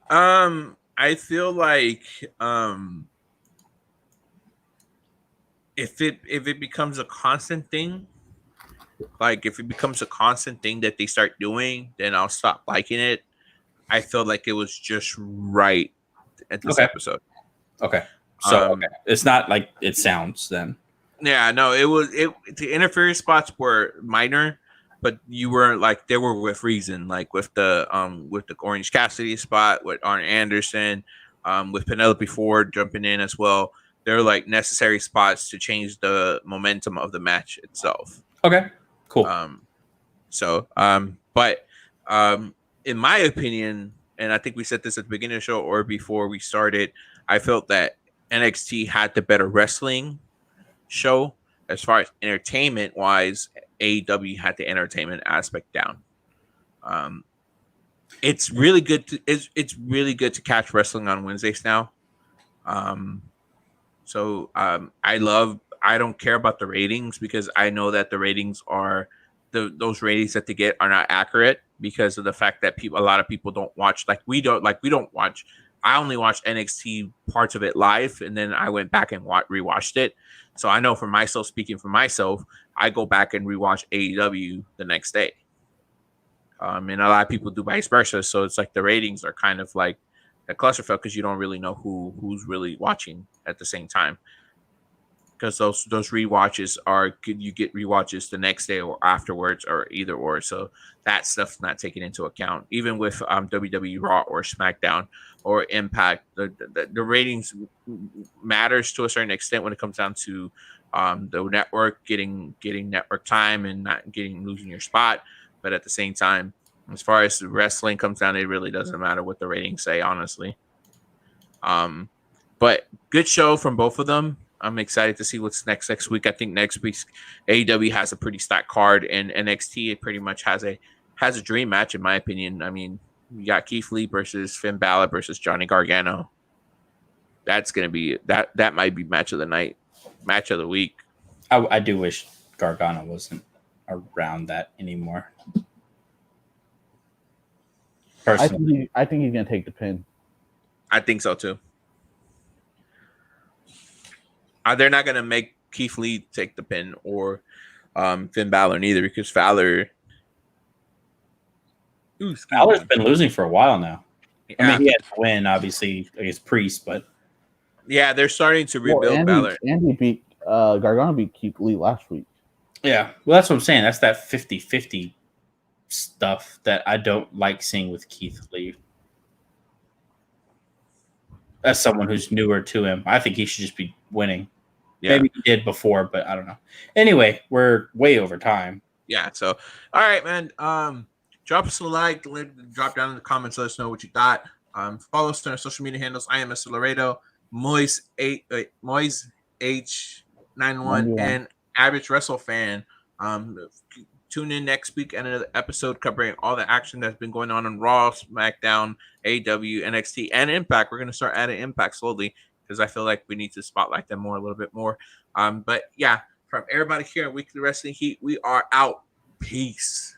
I feel like if it becomes a constant thing, that they start doing, then I'll stop liking it. I felt like it was just right at this episode. Okay. So it's not like it sounds then. Yeah, no, the interference spots were minor, but you weren't like they were with reason, like with the Orange Cassidy spot, with Arn Anderson, with Penelope Ford jumping in as well. They're like necessary spots to change the momentum of the match itself. Okay. Cool. But in my opinion, and I think we said this at the beginning of the show or before we started, I felt that NXT had the better wrestling show as far as entertainment wise. AEW had the entertainment aspect down. It's really good to catch wrestling on Wednesdays now. I don't care about the ratings because I know that the ratings are those ratings that they get are not accurate because of the fact that a lot of people don't watch. We don't watch. I only watched NXT parts of it live, and then I went back and rewatched it. So I know for myself, speaking for myself, I go back and rewatch AEW the next day. And a lot of people do vice versa. So it's like the ratings are kind of like a clusterfuck because you don't really know who's really watching at the same time. Because those rewatches you get rewatches the next day or afterwards or either or. So that stuff's not taken into account. Even with WWE Raw or SmackDown or Impact, the ratings matters to a certain extent when it comes down to the network getting network time and not losing your spot. But at the same time, as far as the wrestling comes down, it really doesn't matter what the ratings say, honestly. But good show from both of them. I'm excited to see what's next week. I think next week's AEW has a pretty stacked card, and NXT pretty much has a dream match, in my opinion. I mean, you got Keith Lee versus Finn Balor versus Johnny Gargano. That's gonna be that might be match of the night, match of the week. I do wish Gargano wasn't around that anymore. Personally, I think he's gonna take the pin. I think so too. They're not gonna make Keith Lee take the pin or Finn Balor neither, because Fowler's been losing for a while now. Yeah. I mean, he had to win, obviously, against Priest, but yeah, they're starting to rebuild Balor. Andy beat Gargano beat Keith Lee last week. Yeah, well, that's what I'm saying. That's that 50-50 stuff that I don't like seeing with Keith Lee. As someone who's newer to him, I think he should just be winning. Yeah. Maybe he did before, but I don't know. Anyway, we're way over time. Yeah, so all right, man. Drop us a like, drop down in the comments, let us know what you thought. Follow us on our social media handles. I am Mr. Laredo, Moise H91, and Average Wrestle Fan. Tune in next week and another episode covering all the action that's been going on Raw, SmackDown, AEW, NXT, and Impact. We're going to start adding Impact slowly because I feel like we need to spotlight them a little bit more. But yeah, from everybody here at Weekly Wrestling Heat, we are out. Peace.